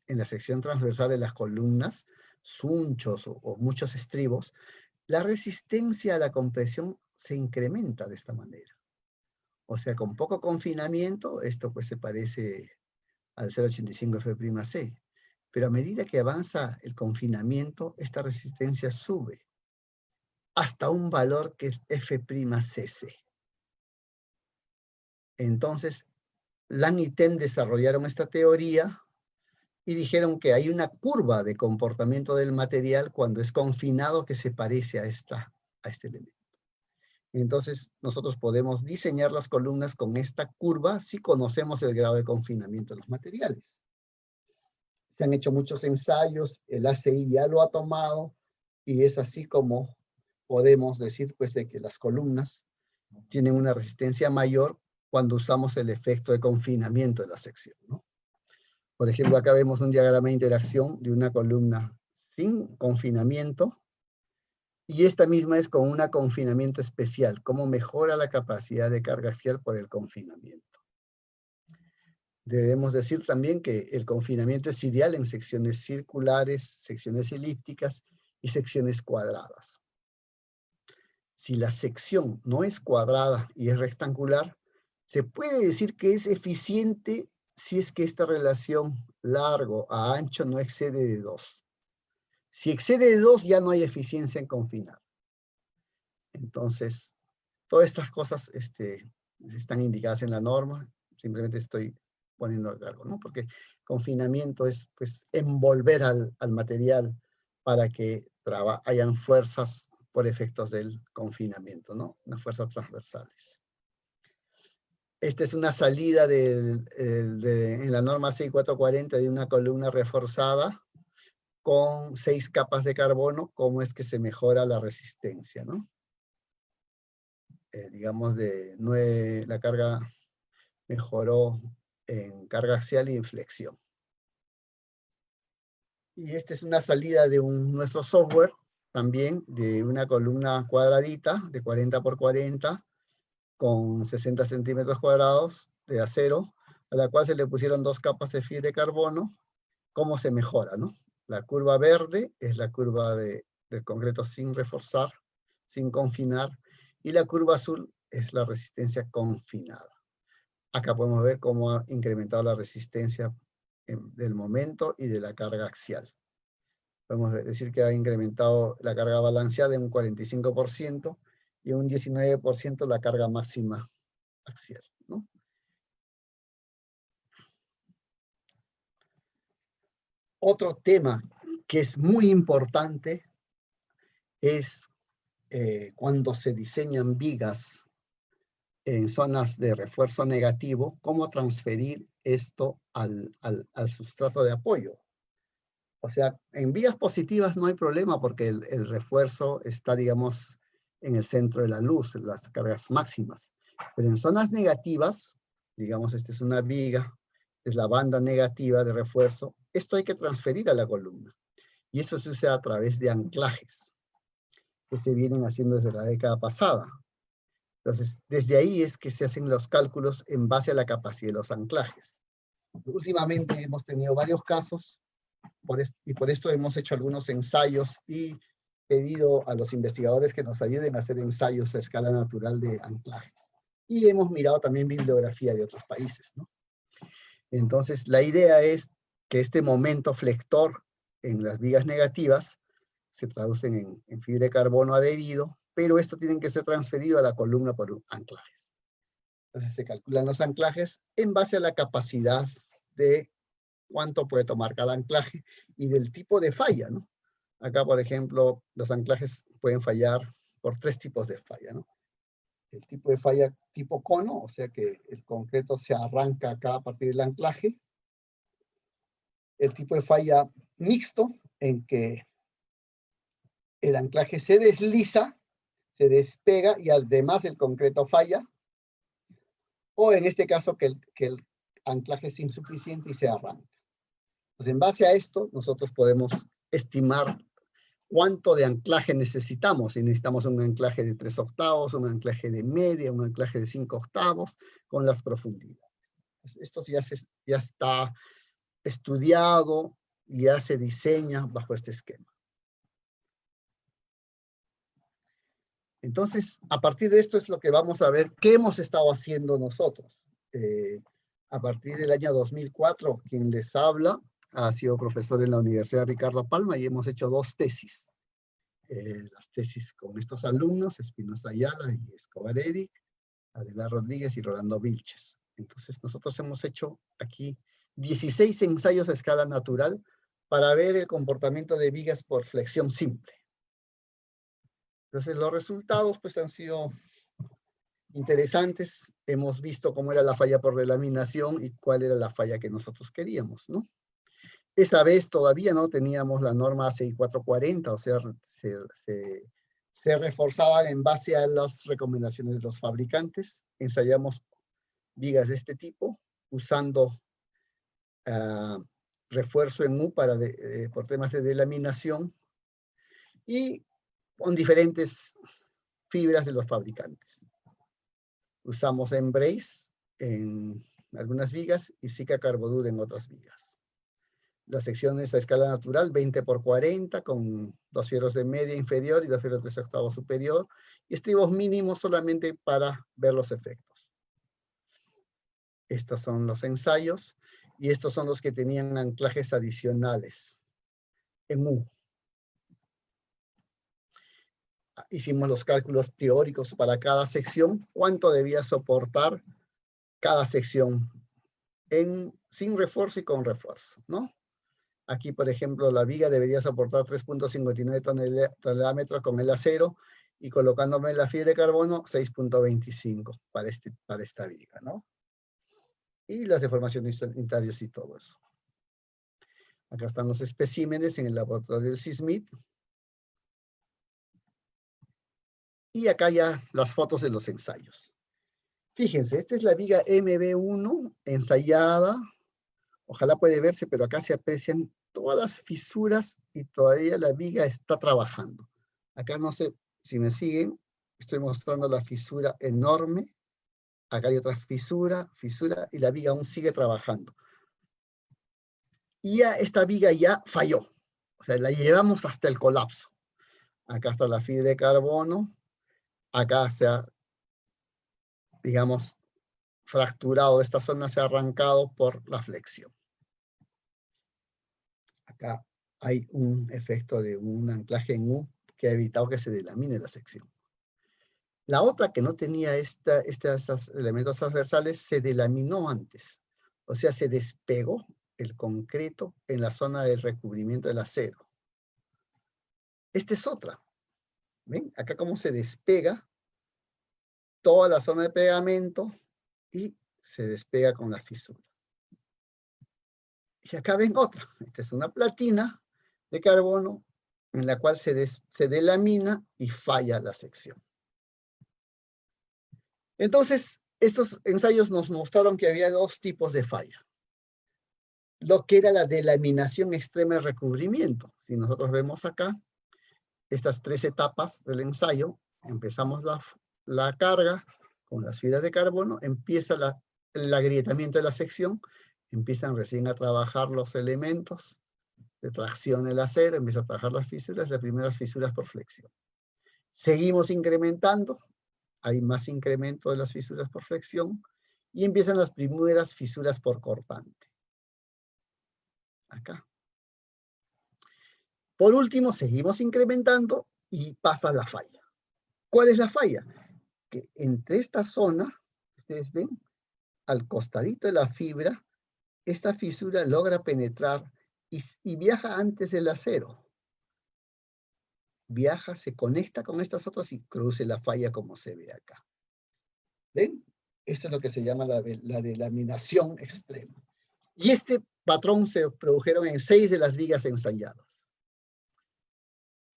la sección transversal de las columnas, sunchos o muchos estribos, la resistencia a la compresión se incrementa de esta manera. O sea, con poco confinamiento, esto pues se parece al 0,85 F'(C). Pero a medida que avanza el confinamiento, esta resistencia sube hasta un valor que es F'CC. Entonces, Lang y Ten desarrollaron esta teoría y dijeron que hay una curva de comportamiento del material cuando es confinado que se parece a este elemento. Entonces, nosotros podemos diseñar las columnas con esta curva si conocemos el grado de confinamiento de los materiales. Se han hecho muchos ensayos, el ACI ya lo ha tomado, y es así como podemos decir pues de que las columnas tienen una resistencia mayor cuando usamos el efecto de confinamiento de la sección, ¿no? Por ejemplo, acá vemos un diagrama de interacción de una columna sin confinamiento Y esta misma es con un confinamiento especial, cómo mejora la capacidad de carga axial por el confinamiento. Debemos decir también que el confinamiento es ideal en secciones circulares, secciones elípticas y secciones cuadradas. Si la sección no es cuadrada y es rectangular, se puede decir que es eficiente si es que esta relación largo a ancho no excede de 2. Si excede de 2 ya no hay eficiencia en confinar. Entonces, todas estas cosas están indicadas en la norma, simplemente estoy poniendo algo, ¿no? Porque confinamiento es pues envolver al material para que hayan fuerzas por efectos del confinamiento, ¿no? Unas fuerzas transversales. Esta es una salida en la norma 6440 de una columna reforzada con 6 capas de carbono, cómo es que se mejora la resistencia, ¿no? Digamos, la carga mejoró en carga axial y en flexión. Y esta es una salida de nuestro software, también de una columna cuadradita de 40 por 40, con 60 centímetros cuadrados de acero, a la cual se le pusieron 2 capas de fibra de carbono. ¿Cómo se mejora, no? La curva verde es la curva del concreto sin reforzar, sin confinar, y la curva azul es la resistencia confinada. Acá podemos ver cómo ha incrementado la resistencia del momento y de la carga axial. Podemos decir que ha incrementado la carga balanceada en un 45% y un 19% la carga máxima axial, ¿no? Otro tema que es muy importante es cuando se diseñan vigas en zonas de refuerzo negativo, cómo transferir esto al sustrato de apoyo. O sea, en vigas positivas no hay problema porque el refuerzo está, digamos, en el centro de la luz, en las cargas máximas. Pero en zonas negativas, digamos, esta es una viga, es la banda negativa de refuerzo, esto hay que transferir a la columna. Y eso se usa a través de anclajes que se vienen haciendo desde la década pasada. Entonces, desde ahí es que se hacen los cálculos en base a la capacidad de los anclajes. Últimamente hemos tenido varios casos y por esto hemos hecho algunos ensayos y pedido a los investigadores que nos ayuden a hacer ensayos a escala natural de anclajes. Y hemos mirado también bibliografía de otros países, ¿no? Entonces, la idea es que este momento flector en las vigas negativas se traducen en fibra de carbono adherido, pero esto tiene que ser transferido a la columna por anclajes. Entonces se calculan los anclajes en base a la capacidad de cuánto puede tomar cada anclaje y del tipo de falla, ¿no? Acá, por ejemplo, los anclajes pueden fallar por 3 tipos de falla, ¿no? El tipo de falla tipo cono, o sea que el concreto se arranca acá a partir del anclaje. El tipo de falla mixto, en que el anclaje se desliza, se despega y además el concreto falla. O en este caso que el anclaje es insuficiente y se arranca. Pues en base a esto, nosotros podemos estimar cuánto de anclaje necesitamos. Si necesitamos un anclaje de 3/8, un anclaje de media, un anclaje de 5/8, con las profundidades. Esto ya está estudiado y ya se diseña bajo este esquema. Entonces, a partir de esto es lo que vamos a ver qué hemos estado haciendo nosotros. A partir del año 2004, quien les habla ha sido profesor en la Universidad Ricardo Palma y hemos hecho 2 tesis. Las tesis con estos alumnos, Espinosa Ayala y Escobar Eric, Adela Rodríguez y Rolando Vilches. Entonces nosotros hemos hecho aquí 16 ensayos a escala natural para ver el comportamiento de vigas por flexión simple. Entonces los resultados pues han sido interesantes. Hemos visto cómo era la falla por delaminación y cuál era la falla que nosotros queríamos, ¿no? Esa vez todavía no teníamos la norma 6440, o sea, se reforzaba en base a las recomendaciones de los fabricantes. Ensayamos vigas de este tipo, usando refuerzo en U por temas de delaminación. Y con diferentes fibras de los fabricantes. Usamos Embrace en algunas vigas y Sika Carbodura en otras vigas. La sección es a escala natural, 20×40, con 2 fierros de media inferior y 2 fierros de 3/8 superior, y estribos mínimos solamente para ver los efectos. Estos son los ensayos, y estos son los que tenían anclajes adicionales en U. Hicimos los cálculos teóricos para cada sección, cuánto debía soportar cada sección sin refuerzo y con refuerzo, ¿no? Aquí, por ejemplo, la viga debería soportar 3.59 toneladas con el acero, y colocándome la fibra de carbono, 6.25 para esta viga, ¿no? Y las deformaciones sanitarias y todo eso. Acá están los especímenes en el laboratorio de Sismit. Y acá ya las fotos de los ensayos. Fíjense, esta es la viga MB1 ensayada. Ojalá puede verse, pero acá se aprecian todas las fisuras y todavía la viga está trabajando. Acá no sé si me siguen, estoy mostrando la fisura enorme. Acá hay otra fisura, y la viga aún sigue trabajando. Y ya esta viga ya falló. O sea, la llevamos hasta el colapso. Acá está la fibra de carbono. Acá se ha, digamos, fracturado. Esta zona se ha arrancado por la flexión. Acá hay un efecto de un anclaje en U que ha evitado que se delamine la sección. La otra que no tenía estos elementos transversales se delaminó antes. O sea, se despegó el concreto en la zona del recubrimiento del acero. Esta es otra. ¿Ven? Acá cómo se despega toda la zona de pegamento y se despega con la fisura. Y acá ven otra. Esta es una platina de carbono en la cual se delamina y falla la sección. Entonces, estos ensayos nos mostraron que había 2 tipos de falla. Lo que era la delaminación extrema de recubrimiento. Si nosotros vemos acá, estas 3 etapas del ensayo, empezamos la carga con las fibras de carbono, empieza el agrietamiento de la sección, empiezan recién a trabajar los elementos de tracción del acero, empieza a trabajar las primeras fisuras por flexión. Seguimos incrementando, hay más incremento de las fisuras por flexión, y empiezan las primeras fisuras por cortante. Acá. Por último, seguimos incrementando y pasa la falla. ¿Cuál es la falla? Que entre esta zona, ustedes ven, al costadito de la fibra, esta fisura logra penetrar y viaja antes del acero. Viaja, se conecta con estas otras y produce la falla como se ve acá. ¿Ven? Esto es lo que se llama la delaminación extrema. Y este patrón se produjeron en 6 de las vigas ensayadas.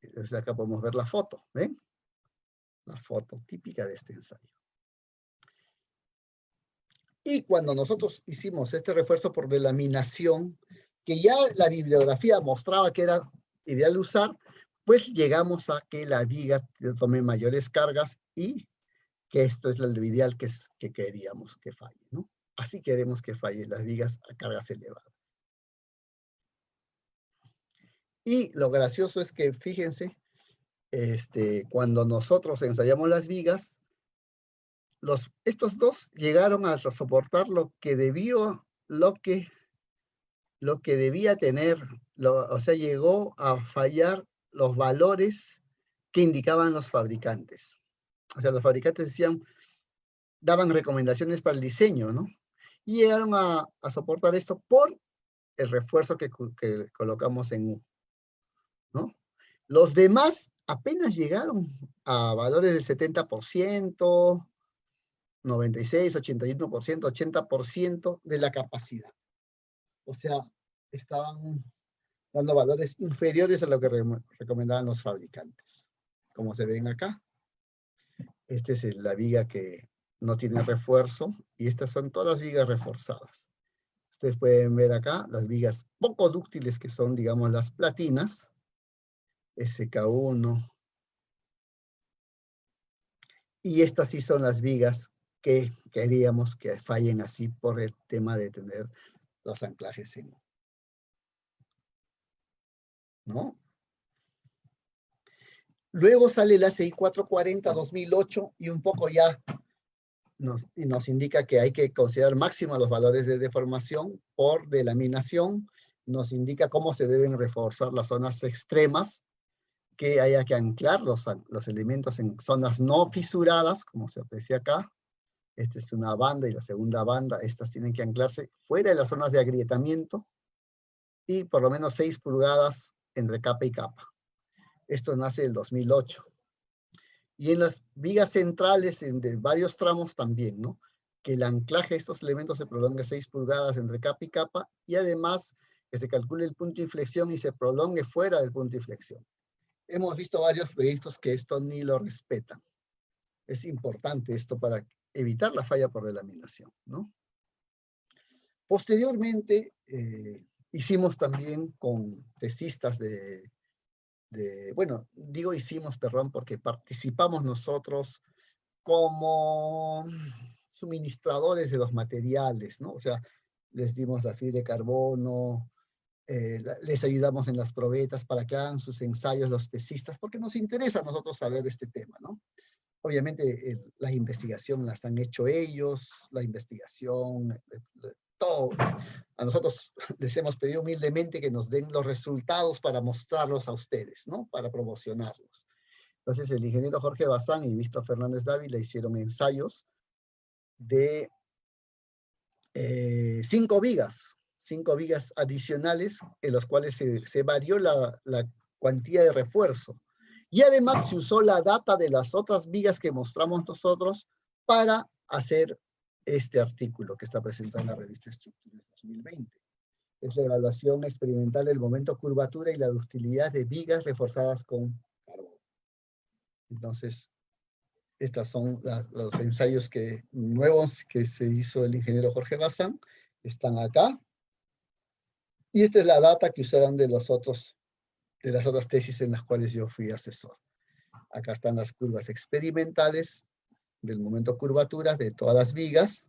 Entonces acá podemos ver la foto, ¿ven? La foto típica de este ensayo. Y cuando nosotros hicimos este refuerzo por delaminación, que ya la bibliografía mostraba que era ideal usar, pues llegamos a que la viga tome mayores cargas y que esto es lo ideal que queríamos que falle, ¿no? Así queremos que falle las vigas a cargas elevadas. Y lo gracioso es que, fíjense, cuando nosotros ensayamos las vigas, estos 2 llegaron a soportar lo que debía tener, o sea, llegó a fallar los valores que indicaban los fabricantes. O sea, los fabricantes daban recomendaciones para el diseño, ¿no? Y llegaron a soportar esto por el refuerzo que colocamos en U, ¿no? Los demás apenas llegaron a valores del 70%, 96, 81%, 80% de la capacidad. O sea, estaban dando valores inferiores a lo que recomendaban los fabricantes. Como se ven acá, esta es la viga que no tiene refuerzo, y estas son todas las vigas reforzadas. Ustedes pueden ver acá las vigas poco dúctiles, que son, digamos, las platinas, SK1, Y estas sí son las vigas que queríamos que fallen así por el tema de tener los anclajes en, ¿no? Luego sale la ACI 440-2008 y un poco ya nos indica que hay que considerar máximo los valores de deformación por delaminación, nos indica cómo se deben reforzar las zonas extremas, que haya que anclar los elementos en zonas no fisuradas, como se aprecia acá. Esta es una banda y la segunda banda, estas tienen que anclarse fuera de las zonas de agrietamiento y por lo menos 6 pulgadas entre capa y capa. Esto nace del 2008. Y en las vigas centrales de varios tramos también, ¿no? Que el anclaje de estos elementos se prolongue 6 pulgadas entre capa y capa y además que se calcule el punto de inflexión y se prolongue fuera del punto de inflexión. Hemos visto varios proyectos que esto ni lo respetan. Es importante esto para evitar la falla por delaminación, ¿no? Posteriormente, hicimos también con tesistas bueno, digo hicimos, perdón, porque participamos nosotros como suministradores de los materiales, ¿no? O sea, les dimos la fibra de carbono, les ayudamos en las probetas para que hagan sus ensayos los tesistas, porque nos interesa a nosotros saber este tema, ¿no? Obviamente, la investigación las han hecho ellos, la investigación, todo. A nosotros les hemos pedido humildemente que nos den los resultados para mostrarlos a ustedes, ¿no? Para promocionarlos. Entonces, el ingeniero Jorge Bazán y Víctor Fernández Dávila hicieron ensayos de 5 vigas adicionales en los cuales se varió la cuantía de refuerzo. Y además se usó la data de las otras vigas que mostramos nosotros para hacer este artículo que está presentado en la revista Estructuras 2020. Es la evaluación experimental del momento curvatura y la ductilidad de vigas reforzadas con carbono. Entonces, estos son los ensayos nuevos que se hizo el ingeniero Jorge Bazán. Están acá. Y esta es la data que usaron de las otras tesis en las cuales yo fui asesor. Acá están las curvas experimentales del momento curvatura de todas las vigas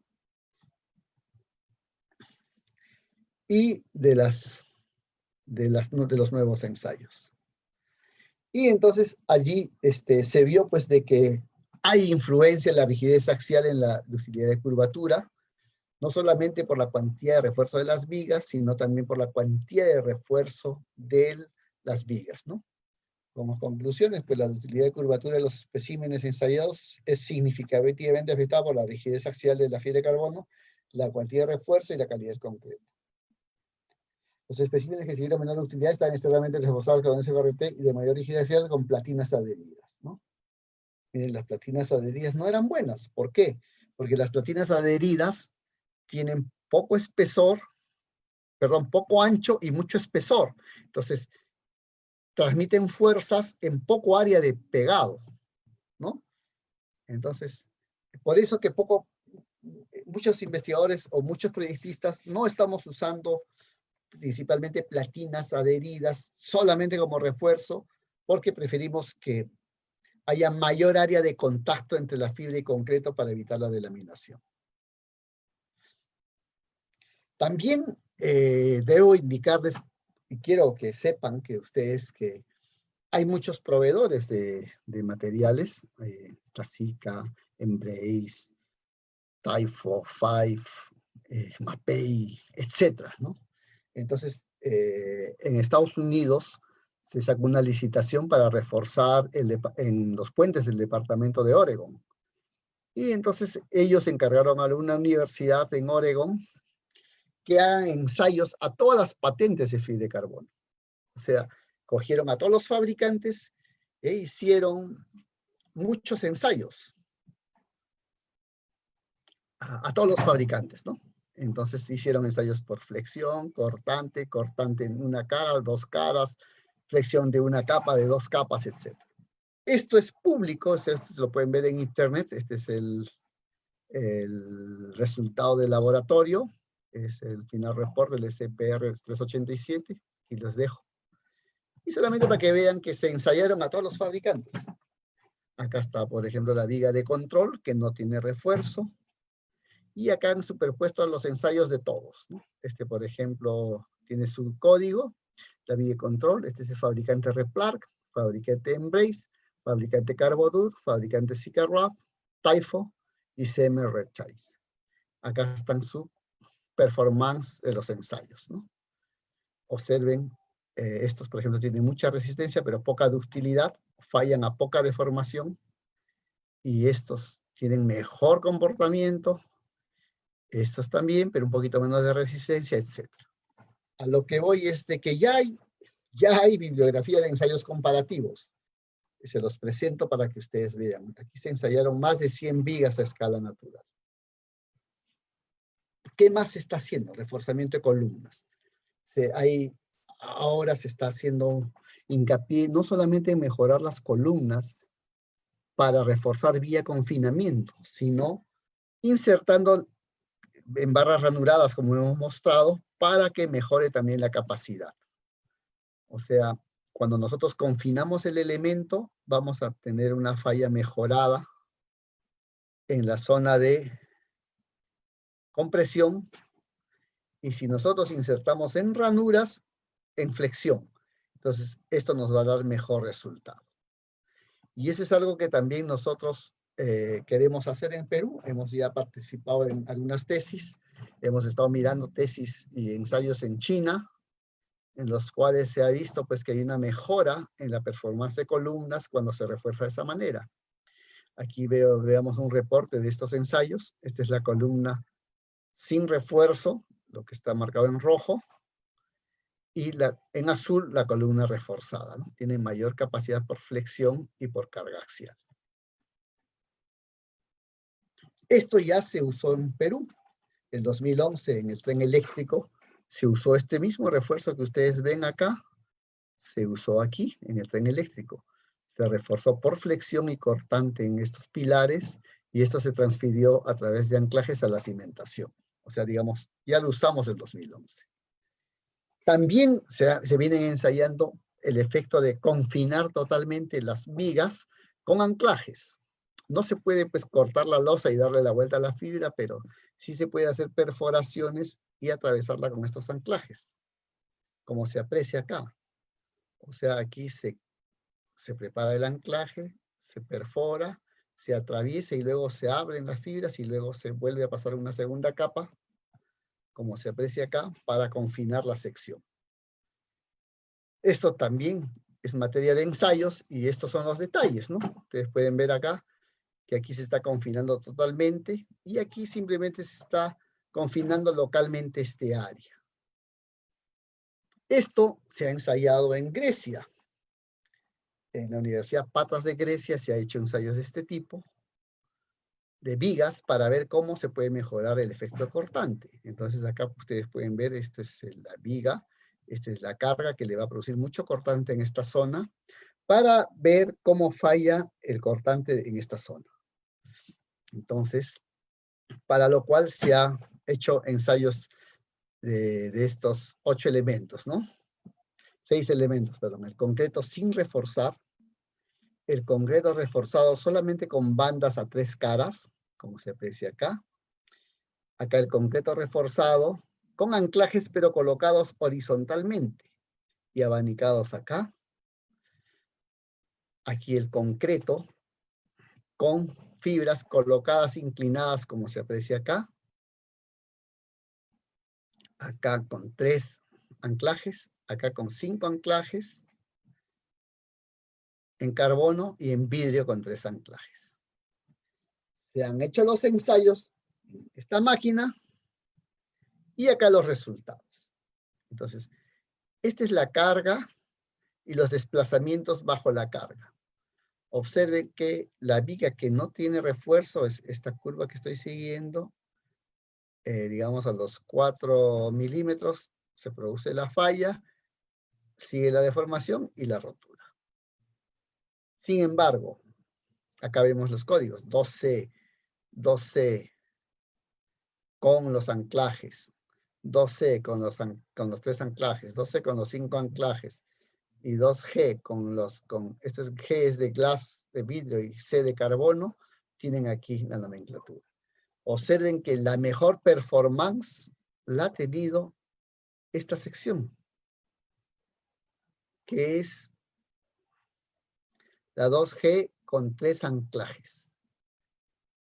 y de los nuevos ensayos. Y entonces allí se vio pues de que hay influencia en la rigidez axial en la ductilidad de curvatura, no solamente por la cuantía de refuerzo de las vigas, sino también por la cuantía de refuerzo de las vigas, ¿no? Como conclusiones, pues la ductilidad de curvatura de los especímenes ensayados es significativamente afectada por la rigidez axial de la fibra de carbono, la cuantía de refuerzo y la calidad del concreto. Los especímenes que siguieron menor utilidad están externamente reforzados con SBRT y de mayor rigidez axial con platinas adheridas, ¿no? Miren, las platinas adheridas no eran buenas. ¿Por qué? Porque las platinas adheridas tienen poco espesor, perdón, poco ancho y mucho espesor. Entonces, transmiten fuerzas en poco área de pegado, ¿no? Entonces, por eso que muchos investigadores o muchos proyectistas no estamos usando principalmente platinas adheridas solamente como refuerzo, porque preferimos que haya mayor área de contacto entre la fibra y concreto para evitar la delaminación. También debo indicarles, y quiero que sepan que ustedes que hay muchos proveedores de materiales, Classica, Embrace, Typho, Five, Mapei, etcétera, ¿no? Entonces, en Estados Unidos se sacó una licitación para reforzar en los puentes del departamento de Oregon. Y entonces ellos encargaron a una universidad en Oregon que hagan ensayos a todas las patentes de fibra de carbono. O sea, cogieron a todos los fabricantes e hicieron muchos ensayos a todos los fabricantes, ¿no? Entonces hicieron ensayos por flexión, cortante en una cara, 2 caras, flexión de una capa, de 2 capas, etc. Esto es público, esto lo pueden ver en internet, este es el resultado del laboratorio, es el final report del SPR 387, y los dejo. Y solamente para que vean que se ensayaron a todos los fabricantes. Acá está, por ejemplo, la viga de control, que no tiene refuerzo. Y acá han superpuesto los ensayos de todos, ¿no? Este, por ejemplo, tiene su código, la viga de control. Este es el fabricante Replark, fabricante Embrace, fabricante Carbodur, fabricante Sicarraf, Taifo y CM Redchase. Acá están su performance de los ensayos, ¿no? Observen, estos, por ejemplo, tienen mucha resistencia, pero poca ductilidad, fallan a poca deformación, y estos tienen mejor comportamiento, estos también, pero un poquito menos de resistencia, etc. A lo que voy es de que ya hay bibliografía de ensayos comparativos. Se los presento para que ustedes vean. Aquí se ensayaron más de 100 vigas a escala natural. ¿Qué más se está haciendo? Reforzamiento de columnas. Ahora se está haciendo hincapié no solamente en mejorar las columnas para reforzar vía confinamiento, sino insertando en barras ranuradas, como hemos mostrado, para que mejore también la capacidad. O sea, cuando nosotros confinamos el elemento, vamos a tener una falla mejorada en la zona de compresión, y si nosotros insertamos en ranuras, en flexión. Entonces, esto nos va a dar mejor resultado. Y eso es algo que también nosotros queremos hacer en Perú. Hemos ya participado en algunas tesis. Hemos estado mirando tesis y ensayos en China, en los cuales se ha visto pues, que hay una mejora en la performance de columnas cuando se refuerza de esa manera. Aquí veamos un reporte de estos ensayos. Esta es la columna sin refuerzo, lo que está marcado en rojo, y en azul la columna reforzada, ¿no? Tiene mayor capacidad por flexión y por carga axial. Esto ya se usó en Perú. En 2011, en el tren eléctrico, se usó este mismo refuerzo que ustedes ven acá, se usó aquí, en el tren eléctrico. Se reforzó por flexión y cortante en estos pilares, y esto se transfirió a través de anclajes a la cimentación. O sea, digamos, ya lo usamos en 2011. También se viene ensayando el efecto de confinar totalmente las vigas con anclajes. No se puede pues cortar la losa y darle la vuelta a la fibra, pero sí se puede hacer perforaciones y atravesarla con estos anclajes, como se aprecia acá. O sea, aquí se prepara el anclaje, se perfora, se atraviesa y luego se abren las fibras y luego se vuelve a pasar una segunda capa, como se aprecia acá, para confinar la sección. Esto también es materia de ensayos y estos son los detalles, ¿no? Ustedes pueden ver acá que aquí se está confinando totalmente y aquí simplemente se está confinando localmente este área. Esto se ha ensayado en Grecia. En la Universidad Patras de Grecia se ha hecho ensayos de este tipo, de vigas, para ver cómo se puede mejorar el efecto cortante. Entonces acá ustedes pueden ver, esta es la viga, esta es la carga que le va a producir mucho cortante en esta zona, para ver cómo falla el cortante en esta zona. Entonces, para lo cual se ha hecho ensayos de estos 8 elementos, ¿no? 6 elementos, perdón. El concreto sin reforzar, el concreto reforzado solamente con bandas a 3 caras, como se aprecia acá. Acá el concreto reforzado con anclajes pero colocados horizontalmente y abanicados acá. Aquí el concreto con fibras colocadas inclinadas como se aprecia acá. Acá con 3 anclajes, acá con 5 anclajes, en carbono y en vidrio con 3 anclajes. Se han hecho los ensayos en esta máquina y acá los resultados. Entonces, esta es la carga y los desplazamientos bajo la carga. Observen que la viga que no tiene refuerzo es esta curva que estoy siguiendo. Digamos a los 4 milímetros se produce la falla, sigue la deformación y la rotura. Sin embargo, acá vemos los códigos, 2C, 2C con los anclajes, 2C con los 3 anclajes, 2C con los 5 anclajes, y 2G este es G es de glass, de vidrio, y C de carbono, tienen aquí la nomenclatura. Observen que la mejor performance la ha tenido esta sección, que es la 2G con 3 anclajes,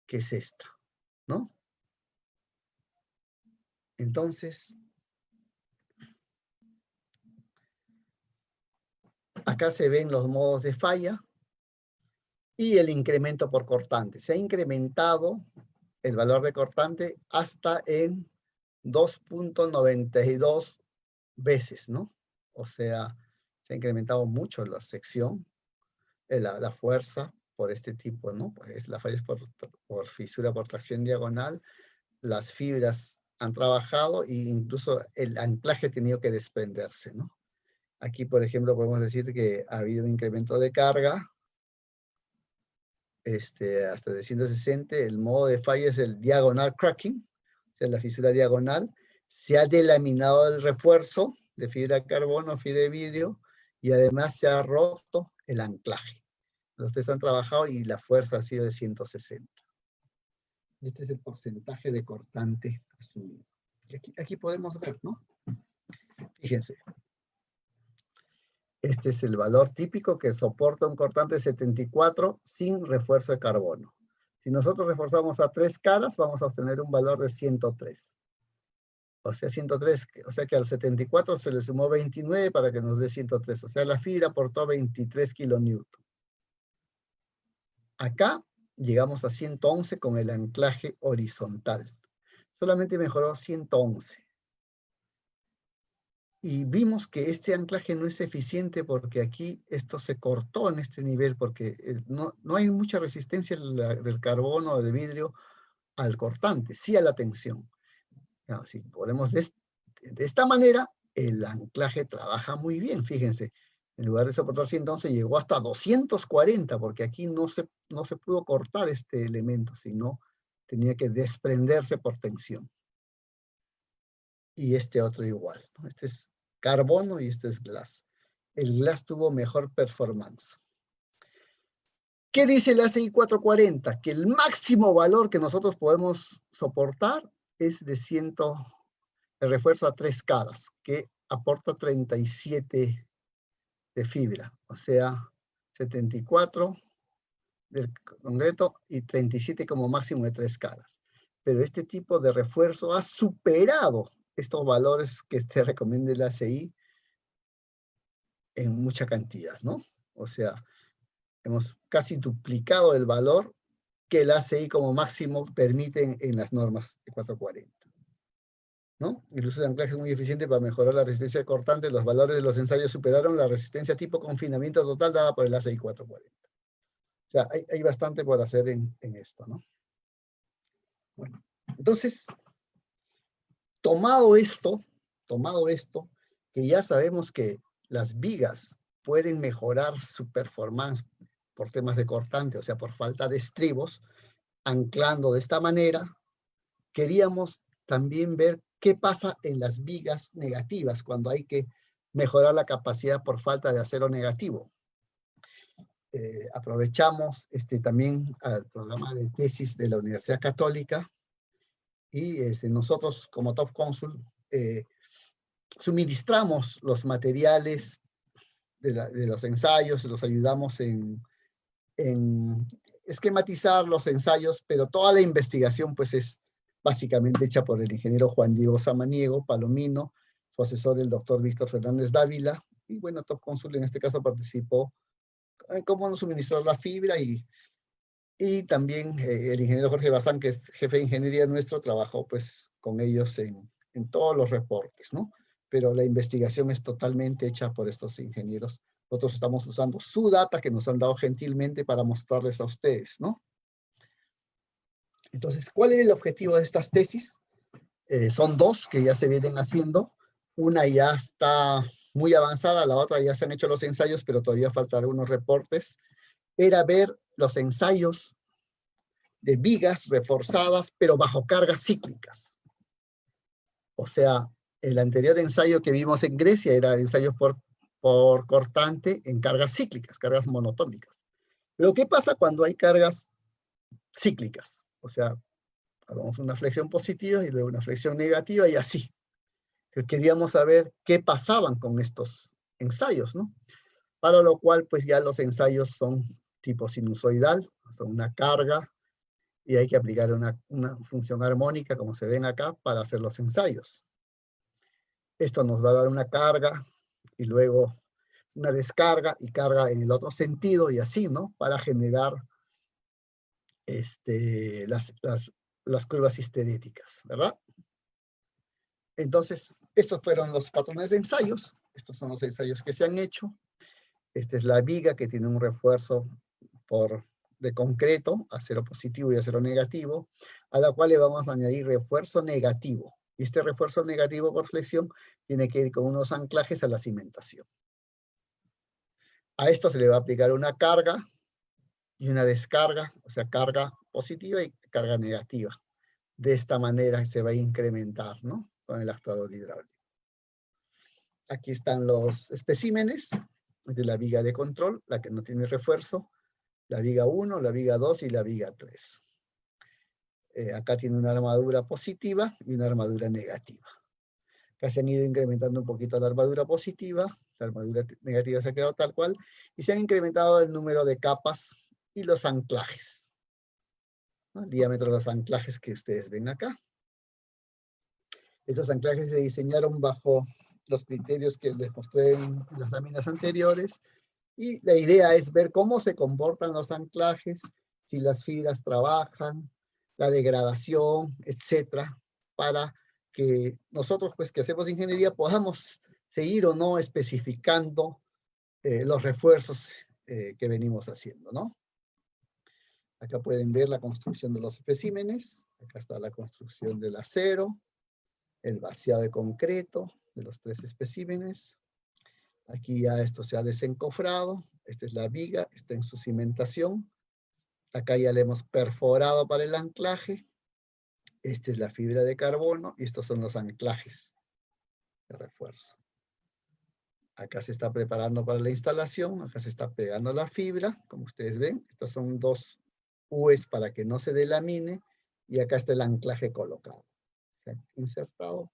que es esta, ¿no? Entonces, acá se ven los modos de falla y el incremento por cortante. Se ha incrementado el valor de cortante hasta en 2.92 veces, ¿no? O sea, se ha incrementado mucho la sección, la fuerza por este tipo, ¿no? Pues la falla es por fisura por tracción diagonal, las fibras han trabajado e incluso el anclaje ha tenido que desprenderse, ¿no? Aquí, por ejemplo, podemos decir que ha habido un incremento de carga, hasta de 160, el modo de falla es el diagonal cracking, o sea, la fisura diagonal, se ha delaminado el refuerzo de fibra de carbono, fibra de vidrio, y además se ha roto el anclaje. Los tres han trabajado y la fuerza ha sido de 160. Este es el porcentaje de cortante asumido. Aquí podemos ver, ¿no? Fíjense. Este es el valor típico que soporta un cortante de 74 sin refuerzo de carbono. Si nosotros reforzamos a 3 caras, vamos a obtener un valor de 103. O sea, 103, o sea que al 74 se le sumó 29 para que nos dé 103. O sea, la fibra aportó 23 kilonewton. Acá llegamos a 111 con el anclaje horizontal. Solamente mejoró 111. Y vimos que este anclaje no es eficiente porque aquí esto se cortó en este nivel porque no hay mucha resistencia del carbono o del vidrio al cortante, sí a la tensión. Claro, si ponemos de esta manera, el anclaje trabaja muy bien, fíjense. En lugar de soportar 111, llegó hasta 240 porque aquí no se pudo cortar este elemento, sino tenía que desprenderse por tensión. Y este otro igual, ¿no? Este es carbono y este es glass. El glass tuvo mejor performance. ¿Qué dice el ACI 440? Que el máximo valor que nosotros podemos soportar es de el refuerzo a 3 caras, que aporta 37 de fibra, o sea, 74 del concreto y 37 como máximo de 3 caras. Pero este tipo de refuerzo ha superado estos valores que te recomienda el ACI en mucha cantidad, ¿no? O sea, hemos casi duplicado el valor que el ACI como máximo permite en las normas de 440, ¿no? El uso de anclaje es muy eficiente para mejorar la resistencia cortante. Los valores de los ensayos superaron la resistencia tipo confinamiento total dada por el ACI 440. O sea, hay bastante por hacer en esto, ¿no? Bueno, entonces, tomado esto, que ya sabemos que las vigas pueden mejorar su performance por temas de cortante, o sea, por falta de estribos, anclando de esta manera, queríamos también ver qué pasa en las vigas negativas cuando hay que mejorar la capacidad por falta de acero negativo. Aprovechamos también al programa de tesis de la Universidad Católica y nosotros como Top Consul suministramos los materiales de los ensayos, los ayudamos en esquematizar los ensayos, pero toda la investigación pues es básicamente hecha por el ingeniero Juan Diego Samaniego, Palomino, su asesor el doctor Víctor Fernández Dávila, y bueno, Top Consul en este caso participó en cómo nos suministró la fibra y también el ingeniero Jorge Bazán, que es jefe de ingeniería nuestro, trabajó pues con ellos en todos los reportes, ¿no? Pero la investigación es totalmente hecha por estos ingenieros. Nosotros estamos usando su data que nos han dado gentilmente para mostrarles a ustedes, ¿no? Entonces, ¿cuál es el objetivo de estas tesis? Son dos que ya se vienen haciendo. Una ya está muy avanzada, la otra ya se han hecho los ensayos, pero todavía faltan algunos reportes. Era ver los ensayos de vigas reforzadas, pero bajo cargas cíclicas. O sea, el anterior ensayo que vimos en Grecia era ensayos por por cortante en cargas cíclicas, cargas monotónicas. Pero ¿qué pasa cuando hay cargas cíclicas? O sea, hagamos una flexión positiva y luego una flexión negativa y así. Queríamos saber qué pasaban con estos ensayos, ¿no? Para lo cual, pues ya los ensayos son tipo sinusoidal, son una carga, y hay que aplicar una función armónica, como se ven acá, para hacer los ensayos. Esto nos va a dar una carga, y luego una descarga, y carga en el otro sentido, y así, ¿no? Para generar las curvas histeréticas, ¿verdad? Entonces, estos fueron los patrones de ensayos. Estos son los ensayos que se han hecho. Esta es la viga que tiene un refuerzo de concreto, acero positivo y acero negativo, a la cual le vamos a añadir refuerzo negativo. Y este refuerzo negativo por flexión tiene que ir con unos anclajes a la cimentación. A esto se le va a aplicar una carga y una descarga, o sea, carga positiva y carga negativa. De esta manera se va a incrementar, ¿no? Con el actuador hidráulico. Aquí están los especímenes de la viga de control, la que no tiene refuerzo, la viga 1, la viga 2 y la viga 3. Acá tiene una armadura positiva y una armadura negativa. Acá se han ido incrementando un poquito la armadura positiva, la armadura negativa se ha quedado tal cual, y se han incrementado el número de capas y los anclajes, ¿no? El diámetro de los anclajes que ustedes ven acá. Estos anclajes se diseñaron bajo los criterios que les mostré en las láminas anteriores, y la idea es ver cómo se comportan los anclajes, si las fibras trabajan, la degradación, etcétera, para que nosotros, pues, que hacemos ingeniería, podamos seguir o no especificando los refuerzos que venimos haciendo, ¿no? Acá pueden ver la construcción de los especímenes. Acá está la construcción del acero, el vaciado de concreto de los 3 especímenes. Aquí ya esto se ha desencofrado. Esta es la viga, está en su cimentación. Acá ya le hemos perforado para el anclaje. Esta es la fibra de carbono y estos son los anclajes de refuerzo. Acá se está preparando para la instalación. Acá se está pegando la fibra, como ustedes ven. Estas son 2 U's para que no se delamine. Y acá está el anclaje colocado. Se ha insertado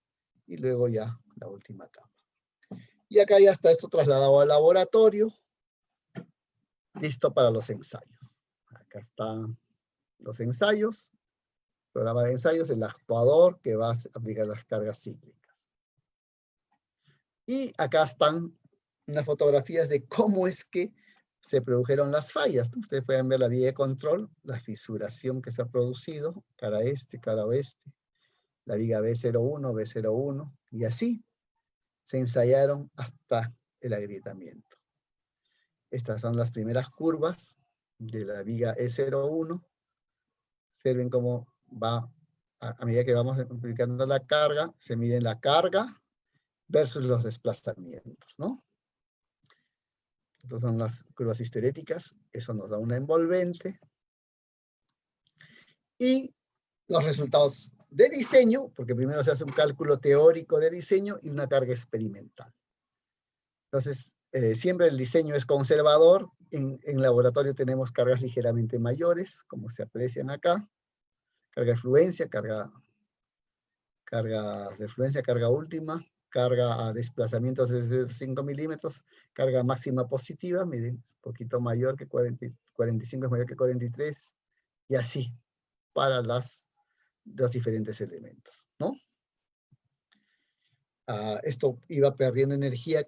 y luego ya la última capa. Y acá ya está esto trasladado al laboratorio, listo para los ensayos. Acá están los ensayos, programa de ensayos, el actuador que va a aplicar las cargas cíclicas. Y acá están unas fotografías de cómo es que se produjeron las fallas. Ustedes pueden ver la vía de control, la fisuración que se ha producido, cara este, cara oeste, la viga B01, B01, y así se ensayaron hasta el agrietamiento. Estas son las primeras curvas de la viga E01. Observen cómo va, a medida que vamos aplicando la carga, se mide la carga versus los desplazamientos, ¿no? Estas son las curvas histeréticas. Eso nos da una envolvente. Y los resultados de diseño, porque primero se hace un cálculo teórico de diseño y una carga experimental. Entonces, siempre el diseño es conservador. En laboratorio tenemos cargas ligeramente mayores, como se aprecian acá. Carga de fluencia, carga de fluencia, carga última, carga a desplazamientos de 5 milímetros, carga máxima positiva, miren, un poquito mayor que 45 es mayor que 43, y así, para los diferentes elementos, ¿no? Esto iba perdiendo energía,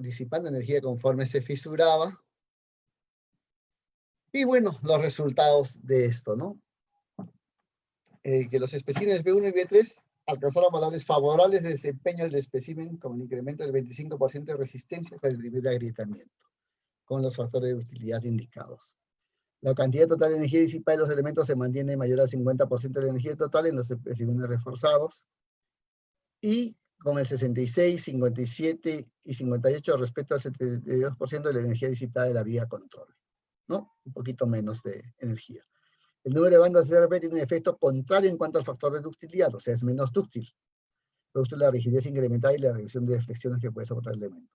disipando energía conforme se fisuraba. Y bueno, los resultados de esto, ¿no? Que los especímenes B1 y B3 alcanzaron valores favorables de desempeño del espécimen con un incremento del 25% de resistencia para el primer agrietamiento, con los factores de utilidad indicados. La cantidad total de energía disipada de los elementos se mantiene mayor al 50% de la energía total en los especímenes reforzados, y con el 66, 57 y 58 respecto al 72% de la energía disipada de la vía control, ¿no? Un poquito menos de energía. El número de bandas de CRP tiene un efecto contrario en cuanto al factor de ductilidad, o sea, es menos dúctil. Produce la rigidez incrementada y la reducción de deflexiones que puede soportar el elemento.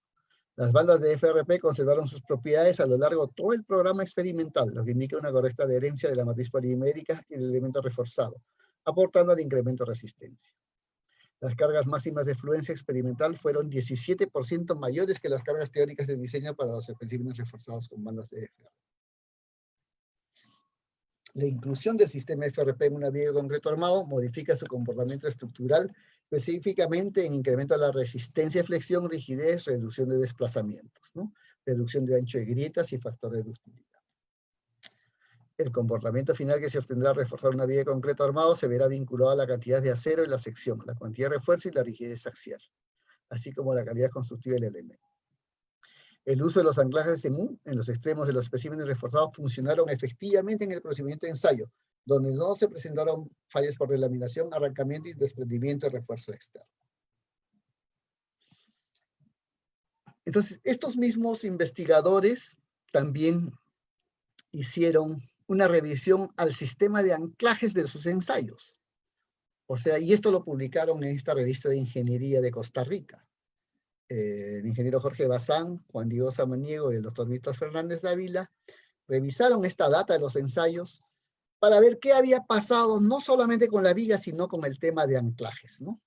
Las bandas de FRP conservaron sus propiedades a lo largo de todo el programa experimental, lo que indica una correcta adherencia de la matriz polimérica y el elemento reforzado, aportando al incremento de resistencia. Las cargas máximas de fluencia experimental fueron 17% mayores que las cargas teóricas de diseño para los especímenes reforzados con bandas de FRP. La inclusión del sistema FRP en una viga de concreto armado modifica su comportamiento estructural, específicamente en incremento de la resistencia de flexión, rigidez, reducción de desplazamientos, ¿no? Reducción de ancho de grietas y factor de ductilidad. El comportamiento final que se obtendrá al reforzar una viga de concreto armado se verá vinculado a la cantidad de acero en la sección, la cantidad de refuerzo y la rigidez axial, así como la calidad constructiva del elemento. El uso de los anclajes en U en los extremos de los especímenes reforzados funcionaron efectivamente en el procedimiento de ensayo, donde no se presentaron fallas por delaminación, arrancamiento y desprendimiento de refuerzo externo. Entonces, estos mismos investigadores también hicieron una revisión al sistema de anclajes de sus ensayos. O sea, y esto lo publicaron en esta revista de ingeniería de Costa Rica. El ingeniero Jorge Bazán, Juan Diego Samaniego y el doctor Víctor Fernández Dávila revisaron esta data de los ensayos para ver qué había pasado no solamente con la viga, sino con el tema de anclajes, ¿no?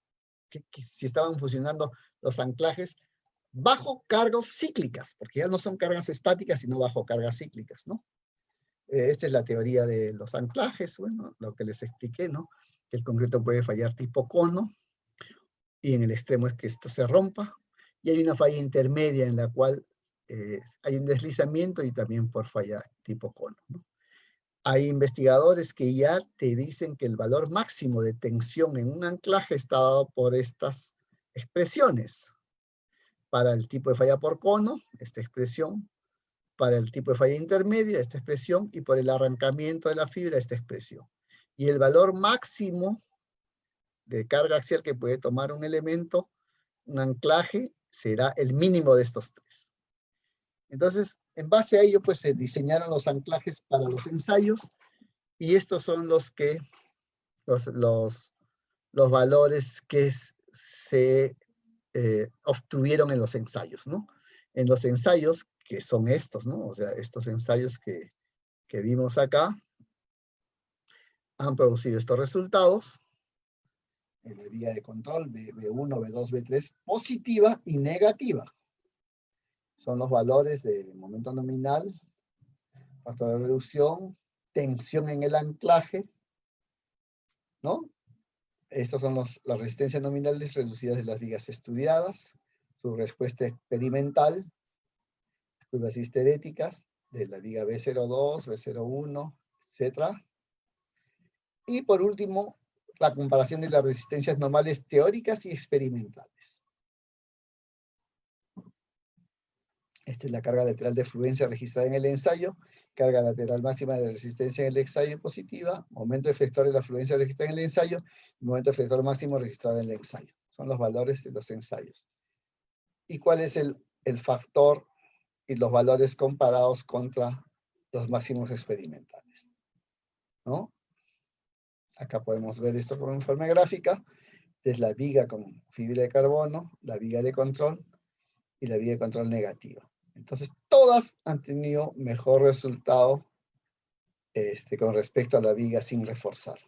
Que si estaban funcionando los anclajes bajo cargas cíclicas, porque ya no son cargas estáticas, sino bajo cargas cíclicas, ¿no? Esta es la teoría de los anclajes, bueno, lo que les expliqué, ¿no? Que el concreto puede fallar tipo cono, y en el extremo es que esto se rompa, y hay una falla intermedia en la cual hay un deslizamiento y también por falla tipo cono, ¿no? Hay investigadores que ya te dicen que el valor máximo de tensión en un anclaje está dado por estas expresiones. Para el tipo de falla por cono, esta expresión. Para el tipo de falla intermedia, esta expresión. Y por el arrancamiento de la fibra, esta expresión. Y el valor máximo de carga axial que puede tomar un elemento, un anclaje, será el mínimo de estos tres. Entonces, en base a ello, pues se diseñaron los anclajes para los ensayos, y estos son los que, los valores que se obtuvieron en los ensayos, ¿no? En los ensayos, que son estos, ¿no? O sea, estos ensayos que vimos acá, han producido estos resultados. En la vía de control, B1, B2, B3, positiva y negativa. Son los valores de momento nominal, factor de reducción, tensión en el anclaje, ¿no? Estas son las resistencias nominales reducidas de las vigas estudiadas, su respuesta experimental, curvas histeréticas de la viga B02, B01, etc. Y por último, la comparación de las resistencias normales teóricas y experimentales. Esta es la carga lateral de fluencia registrada en el ensayo, carga lateral máxima de resistencia en el ensayo positiva, momento efector de la fluencia registrada en el ensayo, y momento efector máximo registrado en el ensayo. Son los valores de los ensayos. ¿Y cuál es el factor y los valores comparados contra los máximos experimentales? ¿No? Acá podemos ver esto con una forma gráfica. Es la viga con fibra de carbono, la viga de control y la viga de control negativa. Entonces, todas han tenido mejor resultado con respecto a la viga sin reforzar.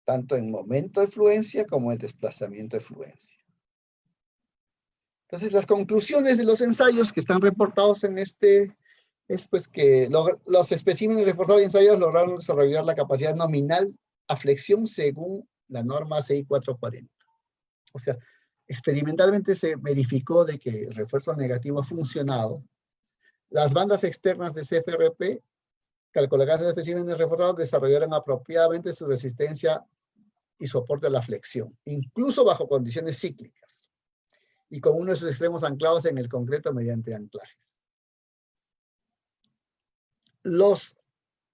Tanto en momento de fluencia como en desplazamiento de fluencia. Entonces, las conclusiones de los ensayos que están reportados en este es pues que los especímenes reforzados y ensayos lograron desarrollar la capacidad nominal a flexión según la norma CI 440. O sea, experimentalmente se verificó de que el refuerzo negativo ha funcionado. Las bandas externas de CFRP, calculadas en los especímenes reforzados, desarrollaron apropiadamente su resistencia y soporte a la flexión, incluso bajo condiciones cíclicas, y con uno de sus extremos anclados en el concreto mediante anclajes. Los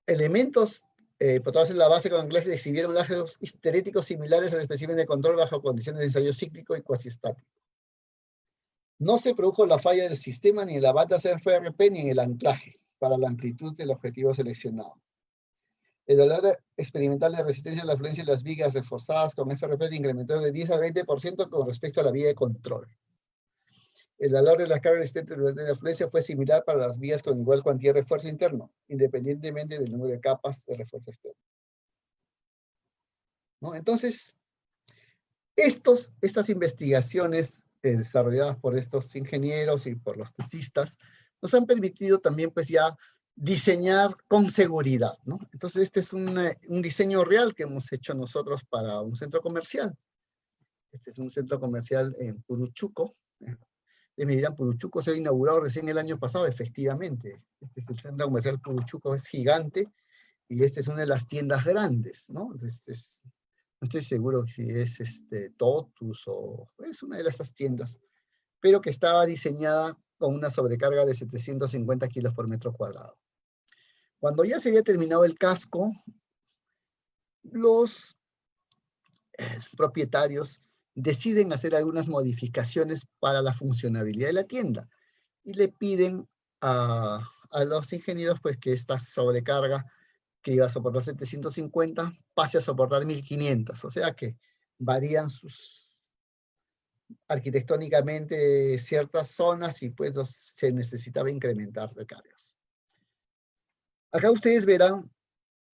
elementos importados en la base con anclajes exhibieron lazos histeréticos similares al espécimen de control bajo condiciones de ensayo cíclico y cuasi estático. No se produjo la falla del sistema ni en la banda CFRP ni en el anclaje para la amplitud del objetivo seleccionado. El valor experimental de resistencia a la fluencia de las vigas reforzadas con FRP incrementó de 10 a 20% con respecto a la viga de control. El valor de las cargas resistentes durante la afluencia fue similar para las vías con igual cantidad de refuerzo interno, independientemente del número de capas de refuerzo externo, ¿no? Entonces, estas investigaciones desarrolladas por estos ingenieros y por los tesistas nos han permitido también pues ya diseñar con seguridad, ¿no? Entonces este es un diseño real que hemos hecho nosotros para un centro comercial. Este es un centro comercial en Puruchuco. Me dirán, Puruchuco se ha inaugurado recién el año pasado, efectivamente. Este es el centro comercial Puruchuco, es gigante y esta es una de las tiendas grandes, ¿no? No estoy seguro si es Totus o es una de esas tiendas, pero que estaba diseñada con una sobrecarga de 750 kilos por metro cuadrado. Cuando ya se había terminado el casco, los propietarios deciden hacer algunas modificaciones para la funcionabilidad de la tienda y le piden a los ingenieros pues que esta sobrecarga que iba a soportar 750 pase a soportar 1500, o sea que varían arquitectónicamente ciertas zonas y pues se necesitaba incrementar recargas. Acá ustedes verán,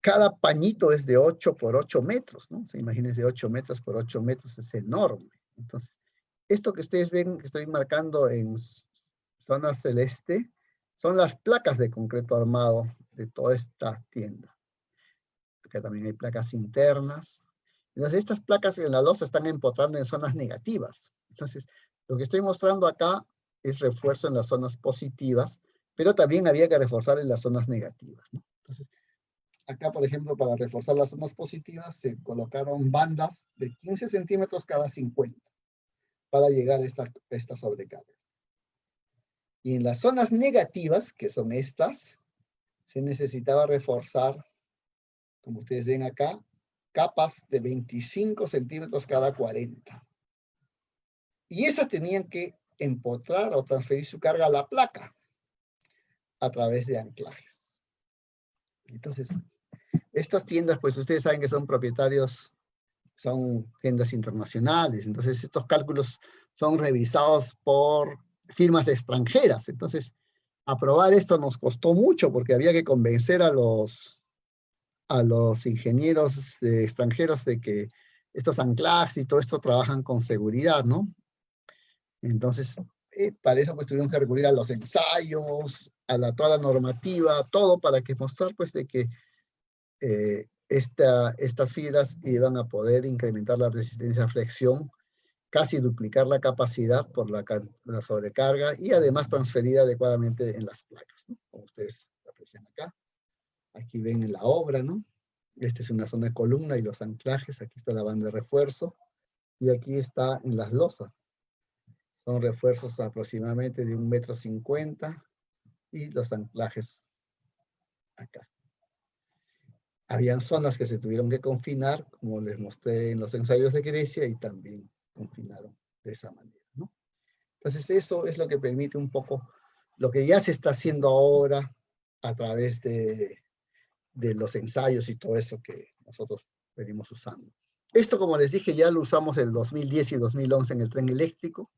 cada pañito es de 8 por 8 metros, ¿no? Se imagínense 8 metros por 8 metros, es enorme. Entonces, esto que ustedes ven, que estoy marcando en zona celeste, son las placas de concreto armado de toda esta tienda. Acá también hay placas internas. Entonces, estas placas en la losa están empotrando en zonas negativas. Entonces, lo que estoy mostrando acá es refuerzo en las zonas positivas, pero también había que reforzar en las zonas negativas, ¿no? Entonces, acá, por ejemplo, para reforzar las zonas positivas, se colocaron bandas de 15 centímetros cada 50 para llegar a esta sobrecarga. Y en las zonas negativas, que son estas, se necesitaba reforzar, como ustedes ven acá, capas de 25 centímetros cada 40. Y esas tenían que empotrar o transferir su carga a la placa a través de anclajes. Entonces, estas tiendas, pues ustedes saben que son propietarios, son tiendas internacionales, entonces estos cálculos son revisados por firmas extranjeras. Entonces, aprobar esto nos costó mucho porque había que convencer a los ingenieros extranjeros de que estos anclajes y todo esto trabajan con seguridad, ¿no? Entonces, para eso pues tuvimos que recurrir a los ensayos, a toda la normativa, todo para que mostrar pues de que estas fibras iban a poder incrementar la resistencia a flexión, casi duplicar la capacidad por la sobrecarga y además transferida adecuadamente en las placas, ¿no? Como ustedes aprecian acá. Aquí ven la obra, ¿no? Esta es una zona de columna y los anclajes. Aquí está la banda de refuerzo. Y aquí está en las losas. Son refuerzos aproximadamente de 1,50 m y los anclajes acá. Habían zonas que se tuvieron que confinar, como les mostré en los ensayos de Grecia, y también confinaron de esa manera, ¿no? Entonces eso es lo que permite un poco lo que ya se está haciendo ahora a través de los ensayos y todo eso que nosotros venimos usando. Esto, como les dije, ya lo usamos en el 2010 y 2011 en el tren eléctrico.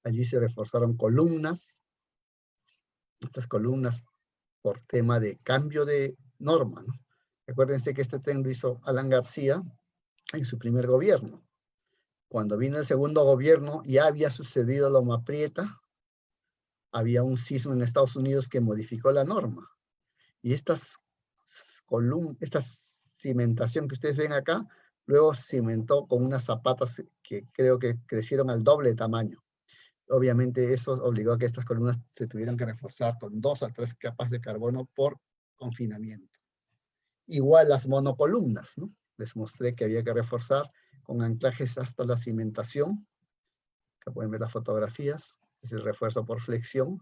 Allí se reforzaron columnas. Estas columnas por tema de cambio de norma, ¿no? Recuérdense que este tren lo hizo Alan García en su primer gobierno. Cuando vino el segundo gobierno ya había sucedido Loma Prieta, había un sismo en Estados Unidos que modificó la norma. Y esta cimentación que ustedes ven acá, luego cimentó con unas zapatas que creo que crecieron al doble de tamaño. Obviamente eso obligó a que estas columnas se tuvieran que reforzar con 2 a 3 capas de carbono por confinamiento. Igual las monocolumnas, ¿no? Les mostré que había que reforzar con anclajes hasta la cimentación. Acá pueden ver las fotografías. Es el refuerzo por flexión.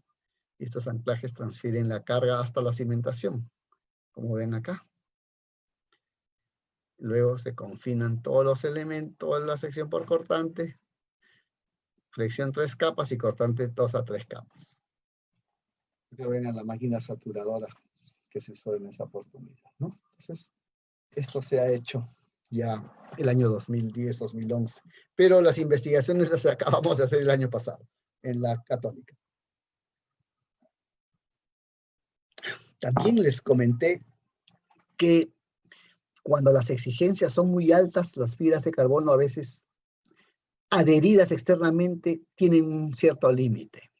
Y estos anclajes transfieren la carga hasta la cimentación, como ven acá. Luego se confinan todos los elementos, toda la sección por cortante. Flexión 3 capas y cortante 2 a 3 capas. Acá ven a la máquina saturadora que se usó en esa oportunidad, ¿no? Entonces, esto se ha hecho ya el año 2010, 2011. Pero las investigaciones las acabamos de hacer el año pasado. en la Católica. También les comenté que cuando las exigencias son muy altas, las fibras de carbono a veces adheridas externamente tienen un cierto límite.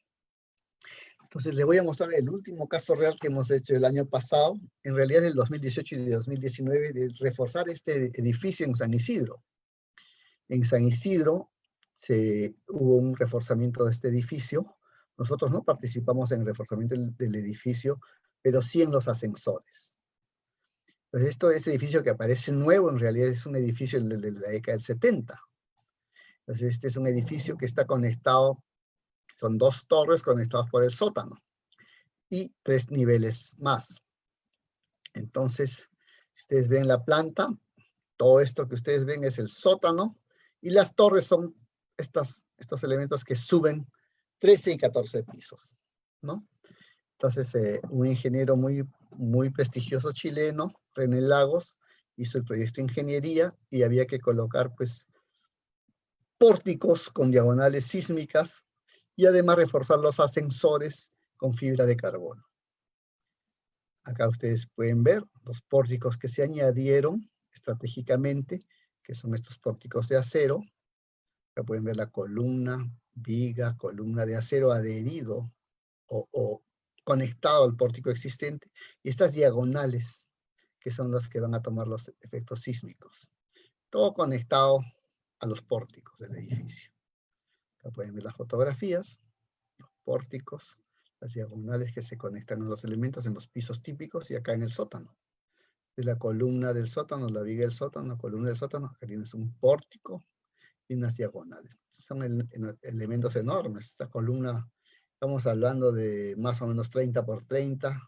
Entonces les voy a mostrar el último caso real que hemos hecho el año pasado, en realidad el 2018 y 2019, de reforzar este edificio en San Isidro. En San Isidro hubo un reforzamiento de este edificio. Nosotros no participamos en el reforzamiento del edificio, pero sí en los ascensores. Entonces, este edificio que aparece nuevo, en realidad es un edificio de la década del 70. Entonces, este es un edificio que está conectado, son 2 torres conectadas por el sótano y 3 niveles más. Entonces, si ustedes ven la planta, todo esto que ustedes ven es el sótano y las torres son estos elementos que suben 13 y 14 pisos, ¿no? Entonces, un ingeniero muy prestigioso chileno, René Lagos, hizo el proyecto de ingeniería y había que colocar, pues, pórticos con diagonales sísmicas y además reforzar los ascensores con fibra de carbono. Acá ustedes pueden ver los pórticos que se añadieron estratégicamente, que son estos pórticos de acero. Acá pueden ver la columna, viga, columna de acero adherido o conectado al pórtico existente, y estas diagonales, que son las que van a tomar los efectos sísmicos. Todo conectado a los pórticos del edificio. Acá pueden ver las fotografías, los pórticos, las diagonales que se conectan a los elementos en los pisos típicos y acá en el sótano. De la columna del sótano, la viga del sótano, la columna del sótano, acá tienes un pórtico y unas diagonales. Son elementos enormes. Esta columna, estamos hablando de más o menos 30 por 30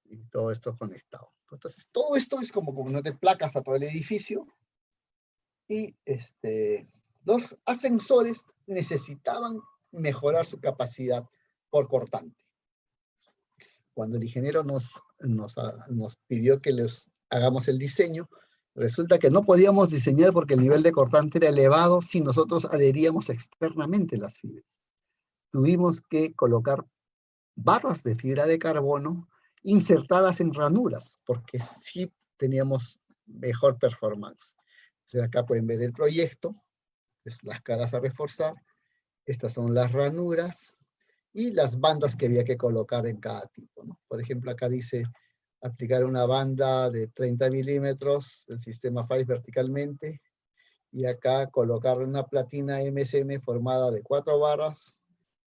y todo esto conectado. Entonces, todo esto es como no te placas a todo el edificio y los ascensores necesitaban mejorar su capacidad por cortante. Cuando el ingeniero nos pidió que les hagamos el diseño, resulta que no podíamos diseñar porque el nivel de cortante era elevado si nosotros adheríamos externamente las fibras. Tuvimos que colocar barras de fibra de carbono insertadas en ranuras, porque sí teníamos mejor performance. Entonces acá pueden ver el proyecto, es las caras a reforzar, estas son las ranuras y las bandas que había que colocar en cada tipo, ¿no? Por ejemplo, acá dice aplicar una banda de 30 milímetros del sistema 5 verticalmente, y acá colocar una platina MSM formada de 4 barras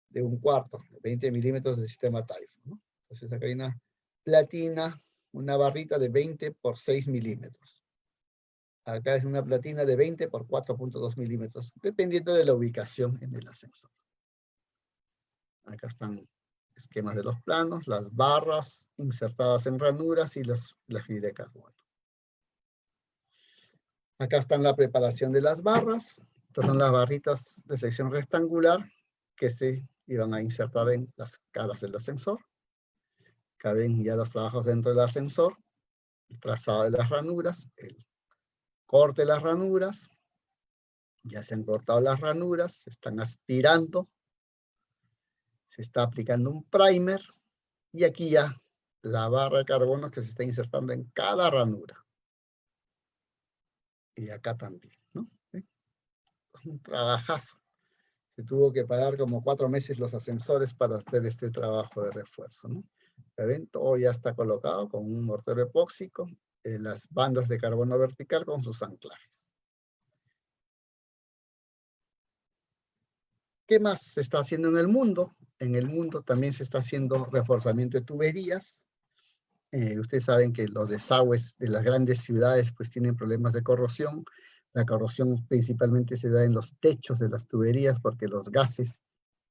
de 1/4, 20 milímetros del sistema TAIFO, ¿no? Entonces acá hay una platina, una barrita de 20 por 6 milímetros. Acá es una platina de 20 por 4.2 milímetros, dependiendo de la ubicación en el ascensor. Acá están esquemas de los planos, las barras insertadas en ranuras y la fibra de carbono. Acá están la preparación de las barras. Estas son las barritas de sección rectangular que se iban a insertar en las caras del ascensor. Acá ven ya los trabajos dentro del ascensor, el trazado de las ranuras, el corte de las ranuras. Ya se han cortado las ranuras, se están aspirando, se está aplicando un primer, y aquí ya la barra de carbono que se está insertando en cada ranura. Y acá también, ¿no? Un trabajazo. Se tuvo que pagar como 4 meses los ascensores para hacer este trabajo de refuerzo, ¿no? ¿Ven? Todo ya está colocado con un mortero epóxico, las bandas de carbono vertical con sus anclajes. ¿Qué más se está haciendo en el mundo? En el mundo también se está haciendo reforzamiento de tuberías. Ustedes saben que los desagües de las grandes ciudades pues tienen problemas de corrosión. La corrosión principalmente se da en los techos de las tuberías porque los gases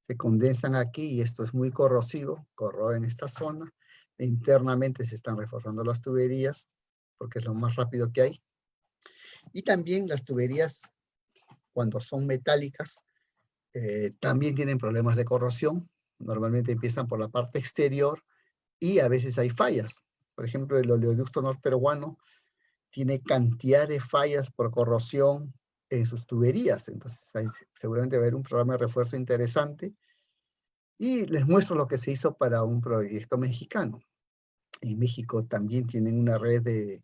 se condensan aquí y esto es muy corrosivo, corroe en esta zona. E internamente se están reforzando las tuberías porque es lo más rápido que hay. Y también las tuberías, cuando son metálicas, también tienen problemas de corrosión. Normalmente empiezan por la parte exterior y a veces hay fallas. Por ejemplo, el oleoducto norperuano tiene cantidad de fallas por corrosión en sus tuberías. Entonces, seguramente va a haber un programa de refuerzo interesante. Y les muestro lo que se hizo para un proyecto mexicano. En México también tienen una red de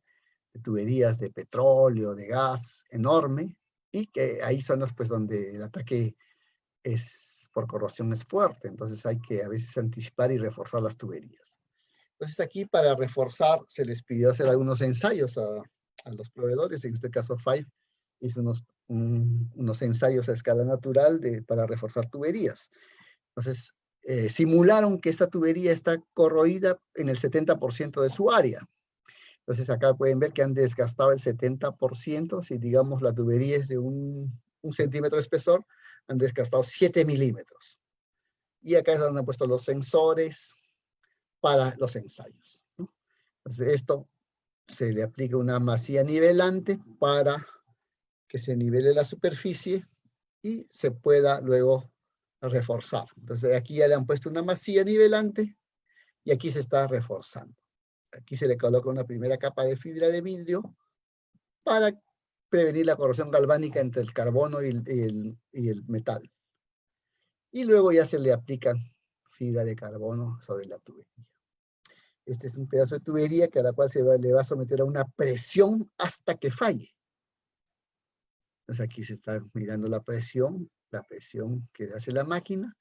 tuberías de petróleo, de gas enorme, y que hay zonas pues donde el ataque por corrosión es fuerte, entonces hay que a veces anticipar y reforzar las tuberías. Entonces aquí para reforzar se les pidió hacer algunos ensayos a los proveedores, en este caso Five hizo unos ensayos a escala natural para reforzar tuberías. Entonces simularon que esta tubería está corroída en el 70% de su área. Entonces acá pueden ver que han desgastado el 70%, si digamos la tubería es de un centímetro de espesor, han desgastado 7 milímetros. Y acá es donde han puesto los sensores para los ensayos, ¿no? Entonces esto se le aplica una masilla nivelante para que se nivele la superficie y se pueda luego reforzar. Entonces aquí ya le han puesto una masilla nivelante y aquí se está reforzando. Aquí se le coloca una primera capa de fibra de vidrio para prevenir la corrosión galvánica entre el carbono y el metal. Y luego ya se le aplica fibra de carbono sobre la tubería. Este es un pedazo de tubería que a la cual le va a someter a una presión hasta que falle. Entonces aquí se está mirando la presión que hace la máquina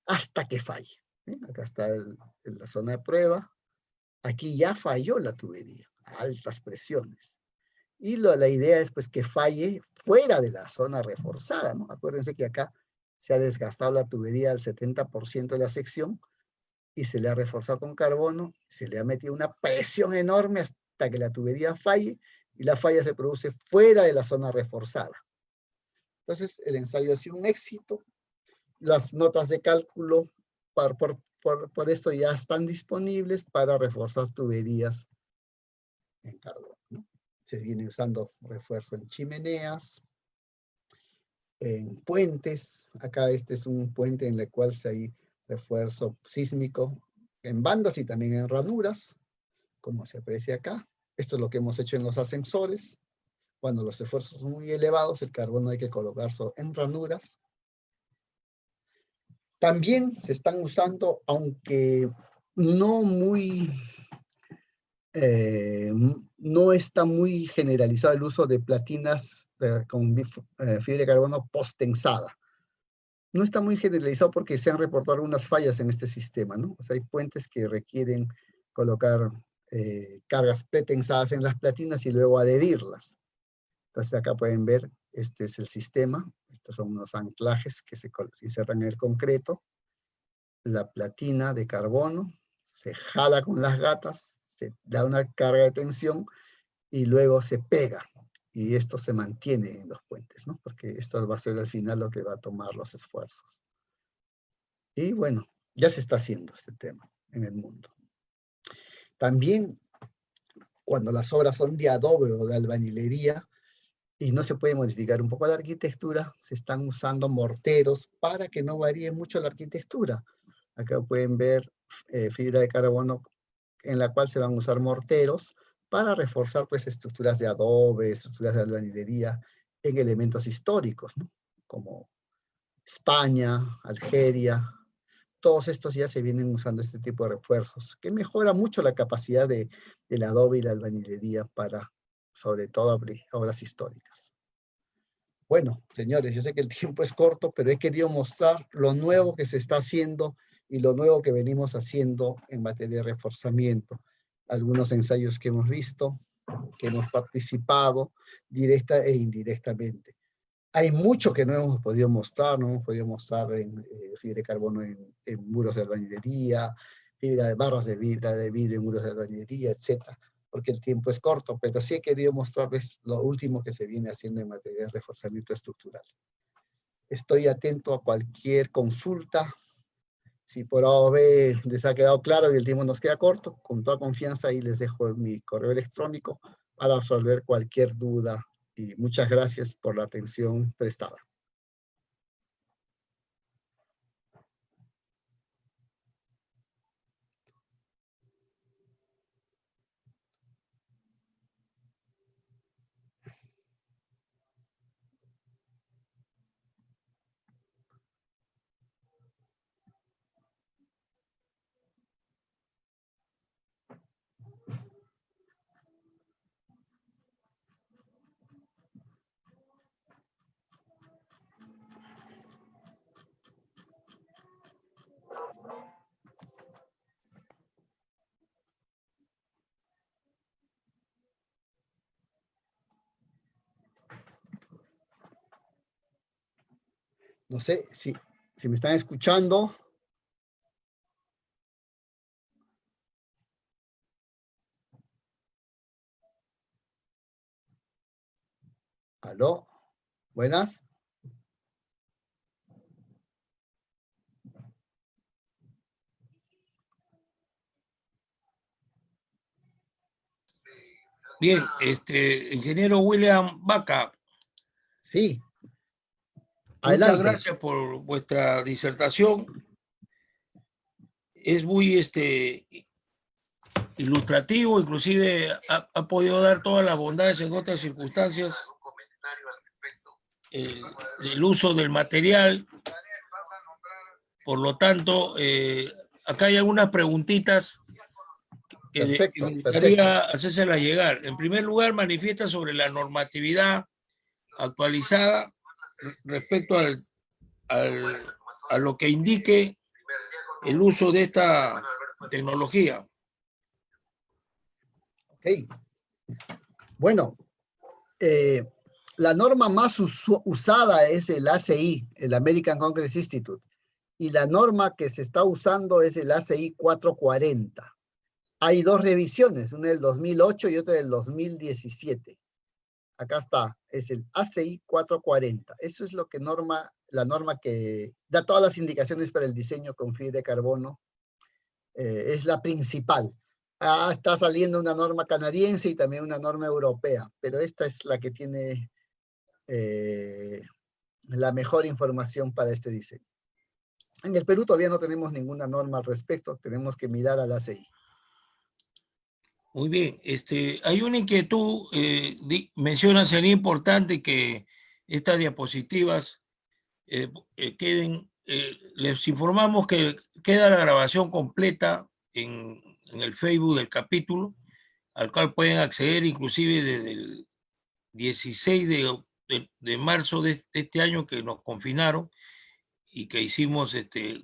hasta que falle. Acá está la zona de prueba. Aquí ya falló la tubería a altas presiones. Y la idea es pues que falle fuera de la zona reforzada, ¿no? Acuérdense que acá se ha desgastado la tubería al 70% de la sección y se le ha reforzado con carbono, se le ha metido una presión enorme hasta que la tubería falle y la falla se produce fuera de la zona reforzada. Entonces el ensayo ha sido un éxito. Las notas de cálculo por esto ya están disponibles para reforzar tuberías en carbono, ¿no? Se viene usando refuerzo en chimeneas, en puentes. Acá este es un puente en el cual se hay refuerzo sísmico en bandas y también en ranuras, como se aprecia acá. Esto es lo que hemos hecho en los ascensores. Cuando los esfuerzos son muy elevados, el carbono hay que colocarlo en ranuras. También se están usando, aunque no muy no está muy generalizado el uso de platinas con fibra de carbono post-tensada. No está muy generalizado porque se han reportado algunas fallas en este sistema, ¿no? O sea, hay puentes que requieren colocar cargas pretensadas en las platinas y luego adherirlas. Entonces acá pueden ver, este es el sistema. Estos son unos anclajes que se insertan en el concreto. La platina de carbono se jala con las gatas, se da una carga de tensión y luego se pega. Y esto se mantiene en los puentes, ¿no? Porque esto va a ser al final lo que va a tomar los esfuerzos. Y bueno, ya se está haciendo este tema en el mundo. También, cuando las obras son de adobe o de albañilería y no se puede modificar un poco la arquitectura, se están usando morteros para que no varíe mucho la arquitectura. Acá pueden ver fibra de carbono en la cual se van a usar morteros para reforzar pues estructuras de adobe, estructuras de albañilería en elementos históricos, ¿no? Como España, Algeria. Todos estos ya se vienen usando este tipo de refuerzos, que mejora mucho la capacidad del adobe y la albañilería para, sobre todo, obras históricas. Bueno, señores, yo sé que el tiempo es corto, pero he querido mostrar lo nuevo que se está haciendo y lo nuevo que venimos haciendo en materia de reforzamiento. Algunos ensayos que hemos visto, que hemos participado directa e indirectamente. Hay mucho que no hemos podido mostrar, no hemos podido mostrar en fibra de carbono en muros de albañilería, barras de vidrio en muros de albañilería, etcétera, porque el tiempo es corto, pero sí he querido mostrarles lo último que se viene haciendo en materia de reforzamiento estructural. Estoy atento a cualquier consulta. Si por A o B les ha quedado claro y el tiempo nos queda corto, con toda confianza ahí les dejo mi correo electrónico para resolver cualquier duda. Y muchas gracias por la atención prestada. No sé si me están escuchando. ¿Aló? Buenas. Bien, ingeniero William Vaca, Sí, muchas adelante. gracias por vuestra disertación. Es muy ilustrativo, inclusive ha podido dar todas las bondades en otras circunstancias, el uso del material. Por lo tanto, acá hay algunas preguntitas que Perfecto, me perfecto. gustaría hacérselas llegar. En primer lugar, manifiesta sobre la normatividad actualizada respecto a lo que indique el uso de esta tecnología. Ok. Bueno, la norma más usada es el ACI, el American Congress Institute, y la norma que se está usando es el ACI 440. Hay dos revisiones, una del 2008 y otra del 2017. Acá está, es el ACI 440. Eso es lo que la norma que da todas las indicaciones para el diseño con fibra de carbono. Es la principal. Está saliendo una norma canadiense y también una norma europea, pero esta es la que tiene la mejor información para este diseño. En el Perú todavía no tenemos ninguna norma al respecto, tenemos que mirar a la ACI. Muy bien, hay una inquietud, menciona, sería importante que estas diapositivas queden, les informamos que queda la grabación completa en el Facebook del capítulo, al cual pueden acceder inclusive desde el 16 de marzo de este año, que nos confinaron y que hicimos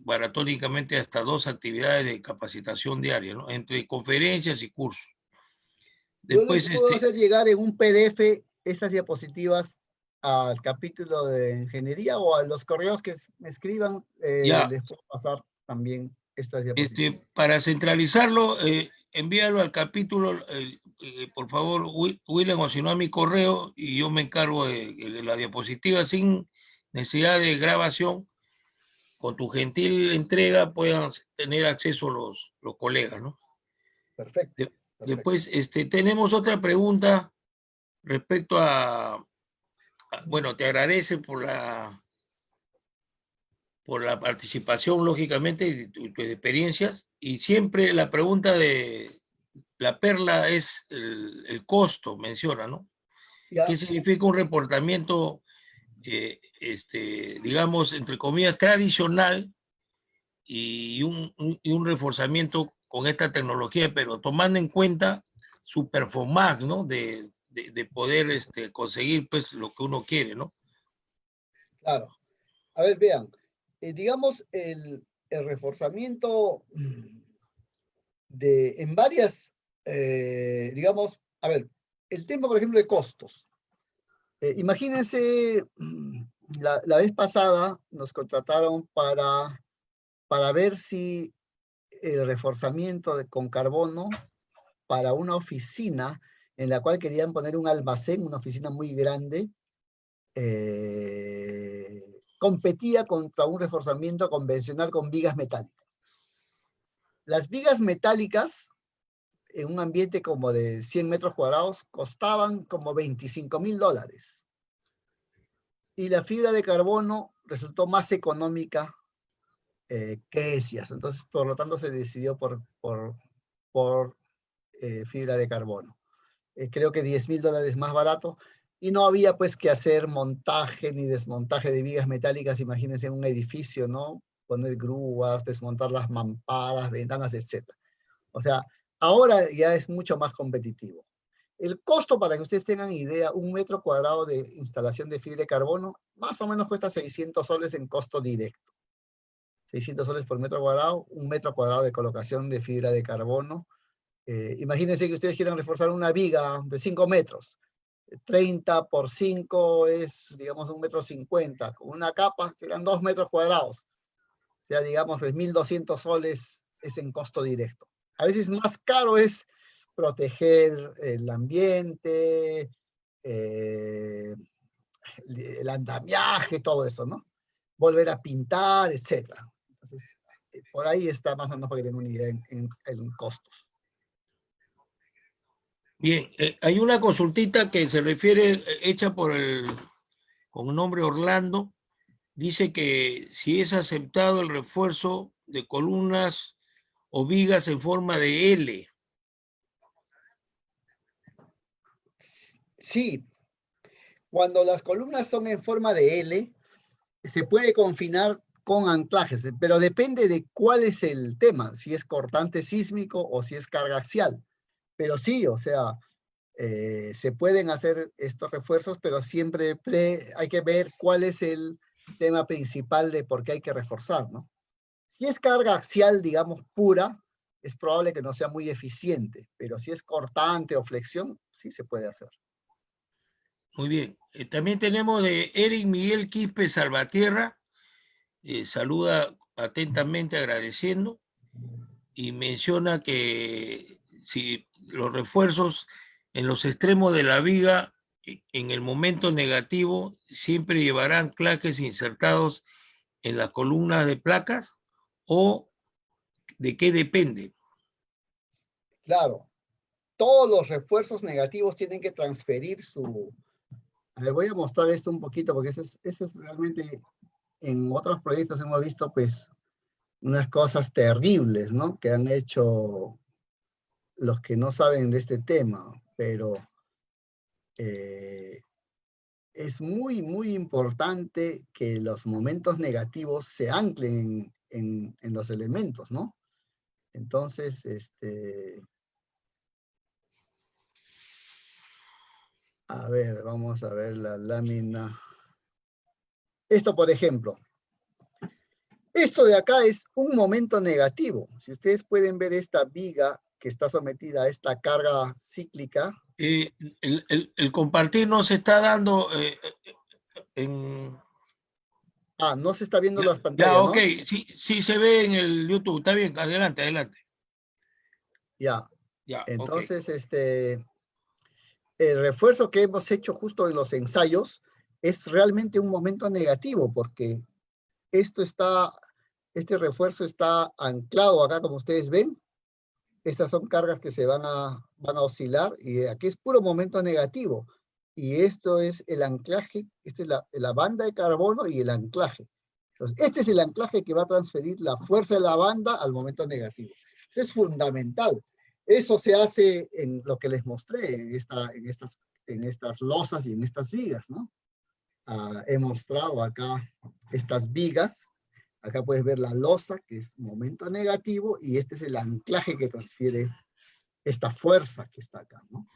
maratónicamente hasta 2 actividades de capacitación diaria, ¿no? Entre conferencias y cursos. Yo les Después, puedo hacer llegar en un PDF estas diapositivas al capítulo de ingeniería o a los correos que me escriban, ya, les puedo pasar también estas diapositivas. para centralizarlo, envíalo al capítulo, por favor, William, o si no a mi correo, y yo me encargo de la diapositiva sin necesidad de grabación. Con tu gentil entrega puedan tener acceso los colegas, ¿no? Perfecto, perfecto. Después, tenemos otra pregunta respecto bueno, te agradece por la participación, lógicamente, y tus experiencias, y siempre la pregunta de la perla es el costo, menciona, ¿no? Ya, ¿Qué significa un reportamiento, digamos, entre comillas, tradicional y un reforzamiento con esta tecnología, pero tomando en cuenta su performance, ¿no? De poder conseguir pues lo que uno quiere, ¿no? claro. A ver, vean, digamos, el reforzamiento en varias, digamos, a ver, el tema, por ejemplo, de costos. Imagínense, la vez pasada nos contrataron para ver si el reforzamiento con carbono para una oficina en la cual querían poner un almacén, una oficina muy grande, competía contra un reforzamiento convencional con vigas metálicas. Las vigas metálicas en un ambiente como de 100 metros cuadrados costaban como $25,000. Y la fibra de carbono resultó más económica que esas. Entonces, por lo tanto, se decidió por fibra de carbono. Creo que $10,000 más barato. Y no había pues que hacer montaje ni desmontaje de vigas metálicas, imagínense en un edificio, ¿no? Poner grúas, desmontar las mamparas, ventanas, etc. O sea, ahora ya es mucho más competitivo. El costo, para que ustedes tengan idea, un metro cuadrado de instalación de fibra de carbono, más o menos cuesta 600 soles en costo directo. 600 soles por metro cuadrado, un metro cuadrado de colocación de fibra de carbono. Imagínense que ustedes quieran reforzar una viga de 5 metros. 30 por 5 es, digamos, 1,50 m. Con una capa serán 2 metros cuadrados. O sea, digamos, pues 1.200 soles es en costo directo. A veces más caro es proteger el ambiente, el andamiaje, todo eso, ¿no? Volver a pintar, etc. Entonces, por ahí está más o menos para que tengan una idea en costos. Bien, hay una consultita que se refiere, hecha con el nombre Orlando. Dice que si es aceptado el refuerzo de columnas o vigas en forma de L. Sí, cuando las columnas son en forma de L, se puede confinar con anclajes, pero depende de cuál es el tema, si es cortante sísmico o si es carga axial. Pero sí, o sea, se pueden hacer estos refuerzos, pero siempre hay que ver cuál es el tema principal de por qué hay que reforzar, ¿no? Si es carga axial, digamos, pura, es probable que no sea muy eficiente, pero si es cortante o flexión, sí se puede hacer. Muy bien. También tenemos de Eric Miguel Quispe Salvatierra. Saluda atentamente agradeciendo y menciona que si los refuerzos en los extremos de la viga en el momento negativo siempre llevarán claques insertados en las columnas de placas o de qué depende. Claro, todos los refuerzos negativos tienen que transferir su... A ver, voy a mostrar esto un poquito porque eso es realmente, en otros proyectos hemos visto pues unas cosas terribles, ¿no? Que han hecho los que no saben de este tema, pero es muy, muy importante que los momentos negativos se anclen en los elementos, ¿no? Entonces, a ver, vamos a ver la lámina. Esto, por ejemplo, esto de acá es un momento negativo. Si ustedes pueden ver esta viga que está sometida a esta carga cíclica. El compartir no se está dando en... Ah, no se está viendo Ya, las ya, pantallas, ok, ¿no? sí, sí se ve en el YouTube, está bien, adelante, adelante. Ya. Ya, ok. Entonces, el refuerzo que hemos hecho justo en los ensayos es realmente un momento negativo, porque este refuerzo está anclado acá, como ustedes ven. Estas son cargas que van a oscilar, y aquí es puro momento negativo. Y esto es el anclaje, esta es la banda de carbono y el anclaje. Entonces, este es el anclaje que va a transferir la fuerza de la banda al momento negativo. Eso es fundamental. Eso se hace en lo que les mostré, en estas losas y en estas vigas, ¿no? He mostrado acá estas vigas. Acá puedes ver la losa, que es momento negativo, y este es el anclaje que transfiere esta fuerza que está acá, ¿no?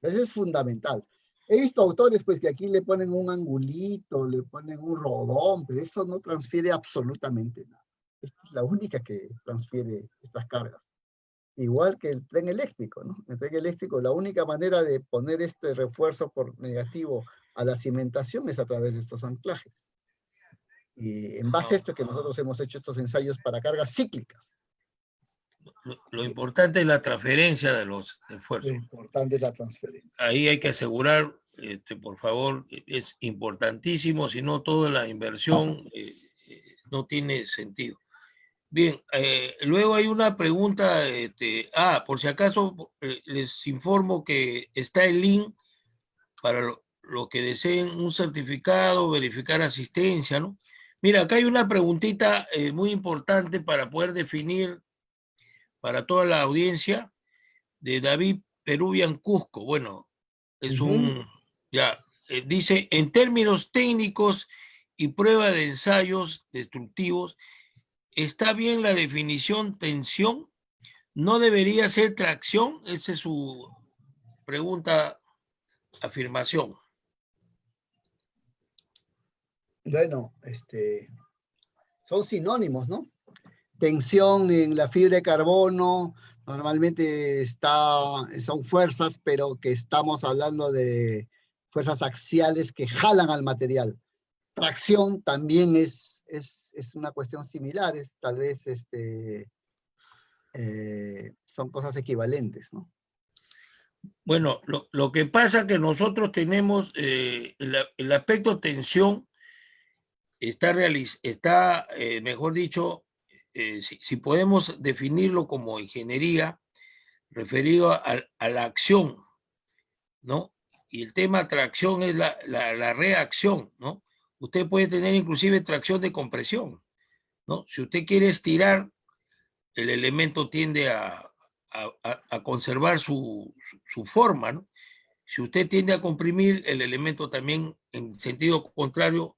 Eso es fundamental. He visto autores pues que aquí le ponen un angulito, le ponen un rodón, pero eso no transfiere absolutamente nada. Esta es la única que transfiere estas cargas. Igual que el tren eléctrico, ¿no? El tren eléctrico, la única manera de poner este refuerzo por negativo a la cimentación es a través de estos anclajes. Y en base a esto que nosotros hemos hecho estos ensayos para cargas cíclicas. Lo importante es la transferencia de los Lo esfuerzos. importante es la transferencia. Ahí hay que asegurar, por favor, es importantísimo, si no toda la inversión no tiene sentido. Bien, luego hay una pregunta, por si acaso les informo que está el link para lo que deseen un certificado, verificar asistencia, ¿no? Mira, acá hay una preguntita muy importante para poder definir para toda la audiencia de David Peruvian Cusco. Bueno, es dice, en términos técnicos y prueba de ensayos destructivos, ¿está bien la definición tensión? ¿No debería ser tracción? Esa es su pregunta, afirmación. Bueno, son sinónimos, ¿no? Tensión en la fibra de carbono, normalmente son fuerzas, pero que estamos hablando de fuerzas axiales que jalan al material. Tracción también es una cuestión similar, tal vez son cosas equivalentes, ¿no? Bueno, lo que pasa es que nosotros tenemos el aspecto tensión está mejor dicho, si podemos definirlo como ingeniería, referido a la acción, ¿no? Y el tema tracción es la reacción, ¿no? Usted puede tener inclusive tracción de compresión, ¿no? Si usted quiere estirar, el elemento tiende a conservar su forma, ¿no? Si usted tiende a comprimir, el elemento también, en sentido contrario,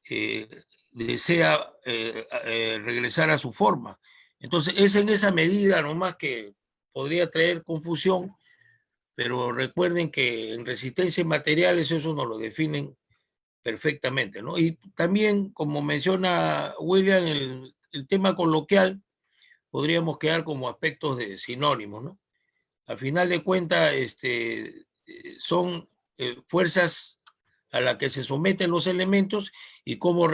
eh, desea regresar a su forma. Entonces, es en esa medida nomás que podría traer confusión, pero recuerden que en resistencia en materiales eso nos lo definen perfectamente, ¿no? Y también, como menciona William, el tema coloquial, podríamos quedar como aspectos de sinónimos, ¿no? Al final de cuentas, son fuerzas a las que se someten los elementos y cómo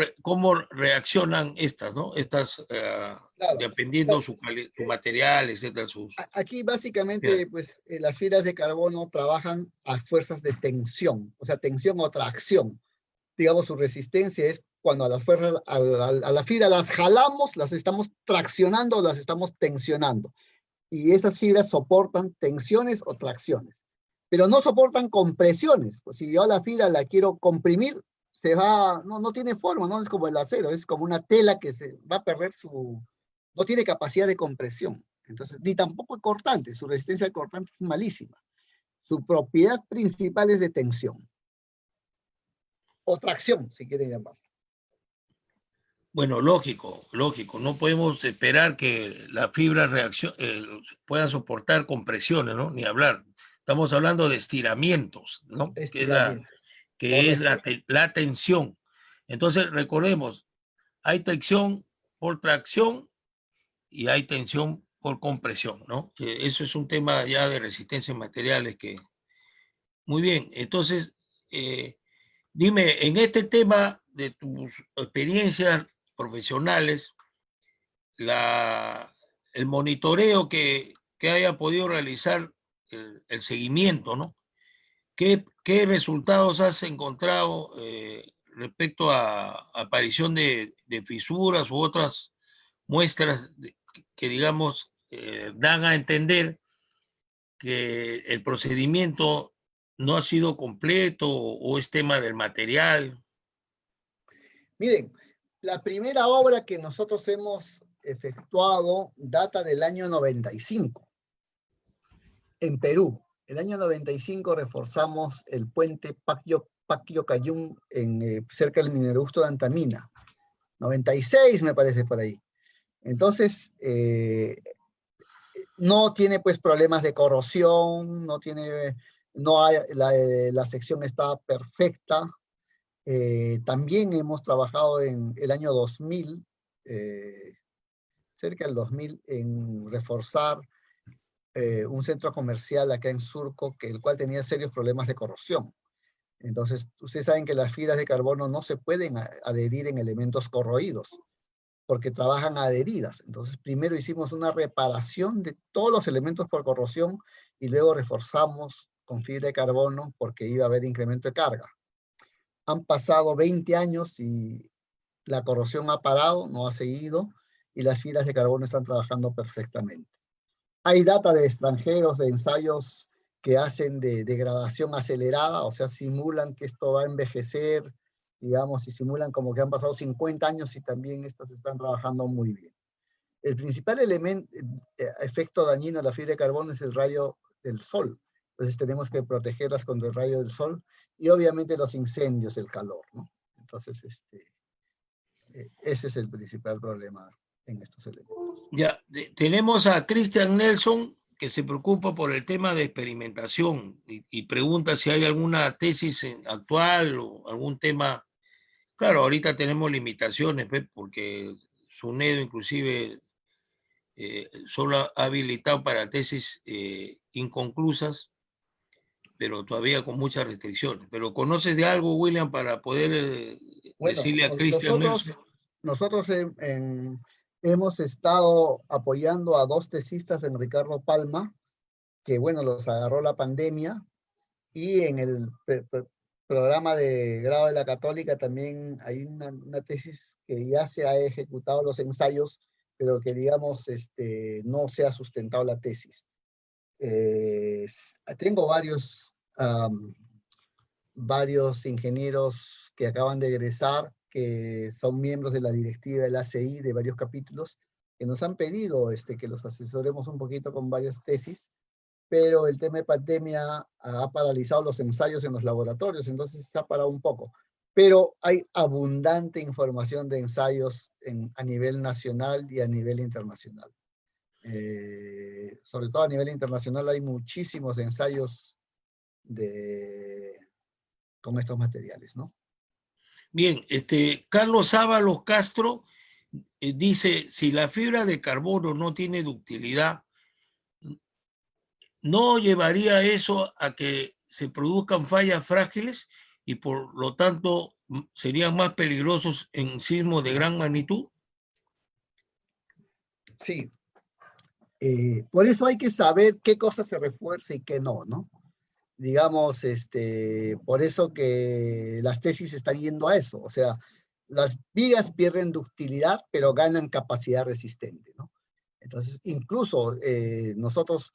reaccionan estas, ¿no? Estas, Claro. dependiendo su material, etcétera. Aquí básicamente, pues, las fibras de carbono trabajan a fuerzas de tensión, o sea, tensión o tracción. Digamos, su resistencia es cuando a las fuerzas, a la fibra las jalamos, las estamos traccionando, las estamos tensionando. Y esas fibras soportan tensiones o tracciones, pero no soportan compresiones. Pues si yo a la fibra la quiero comprimir, no tiene forma, no es como el acero, es como una tela que se va a perder no tiene capacidad de compresión. Entonces, ni tampoco es cortante, su resistencia al cortante es malísima. Su propiedad principal es de tensión, o tracción, si quieren llamarlo. Bueno, lógico, no podemos esperar que la fibra pueda soportar compresiones, ¿no? Ni hablar. Estamos hablando de estiramientos, ¿no? Estiramiento, Que es correcto. la tensión. Entonces, recordemos, hay tensión por tracción y hay tensión por compresión, ¿no? Eso es un tema ya de resistencia en materiales que... Muy bien, entonces, dime, en este tema de tus experiencias profesionales, el monitoreo que haya podido realizar el seguimiento, ¿no? ¿Qué resultados has encontrado respecto a aparición de fisuras u otras muestras que digamos, dan a entender que el procedimiento no ha sido completo o es tema del material? Miren, la primera obra que nosotros hemos efectuado data del año 95 en Perú. El año 95 reforzamos el puente Pacyo Cayún cerca del Minerobusto de Antamina. 96 me parece por ahí. Entonces, no tiene pues problemas de corrosión, la sección está perfecta. También hemos trabajado en el año 2000, cerca del 2000, en reforzar un centro comercial acá en Surco, el cual tenía serios problemas de corrosión. Entonces, ustedes saben que las fibras de carbono no se pueden adherir en elementos corroídos, porque trabajan adheridas. Entonces, primero hicimos una reparación de todos los elementos por corrosión y luego reforzamos con fibra de carbono porque iba a haber incremento de carga. Han pasado 20 años y la corrosión ha parado, no ha seguido, y las fibras de carbono están trabajando perfectamente. Hay data de extranjeros, de ensayos que hacen de degradación acelerada, o sea, simulan que esto va a envejecer, digamos, y simulan como que han pasado 50 años y también estas están trabajando muy bien. El principal efecto dañino de la fibra de carbono es el rayo del sol. Entonces tenemos que protegerlas contra el rayo del sol y obviamente los incendios, el calor, ¿no? Entonces, ese es el principal problema en estos elementos. Ya, tenemos a Christian Nelson, que se preocupa por el tema de experimentación y pregunta si hay alguna tesis actual o algún tema. Claro, ahorita tenemos limitaciones, ¿ve? Porque SUNEDO inclusive solo ha habilitado para tesis inconclusas, pero todavía con muchas restricciones. Pero ¿conoces de algo, William, para poder Bueno, decirle a Christian Nelson? nosotros hemos estado apoyando a dos tesistas en Ricardo Palma, que bueno, los agarró la pandemia, y en el programa de grado de la Católica también hay una tesis que ya se ha ejecutado los ensayos, pero que digamos no se ha sustentado la tesis. Tengo varios ingenieros que acaban de egresar, que son miembros de la directiva del ACI de varios capítulos, que nos han pedido que los asesoremos un poquito con varias tesis, pero el tema de pandemia ha paralizado los ensayos en los laboratorios, entonces se ha parado un poco. Pero hay abundante información de ensayos a nivel nacional y a nivel internacional. Sobre todo a nivel internacional hay muchísimos ensayos con estos materiales, ¿no? Bien, Carlos Ábalos Castro dice, si la fibra de carbono no tiene ductilidad, ¿no llevaría eso a que se produzcan fallas frágiles y por lo tanto serían más peligrosos en sismos de gran magnitud? Sí. Por eso hay que saber qué cosa se refuerza y qué no, ¿no? Digamos, por eso que las tesis están yendo a eso. O sea, las vigas pierden ductilidad, pero ganan capacidad resistente, ¿no? Entonces, incluso nosotros,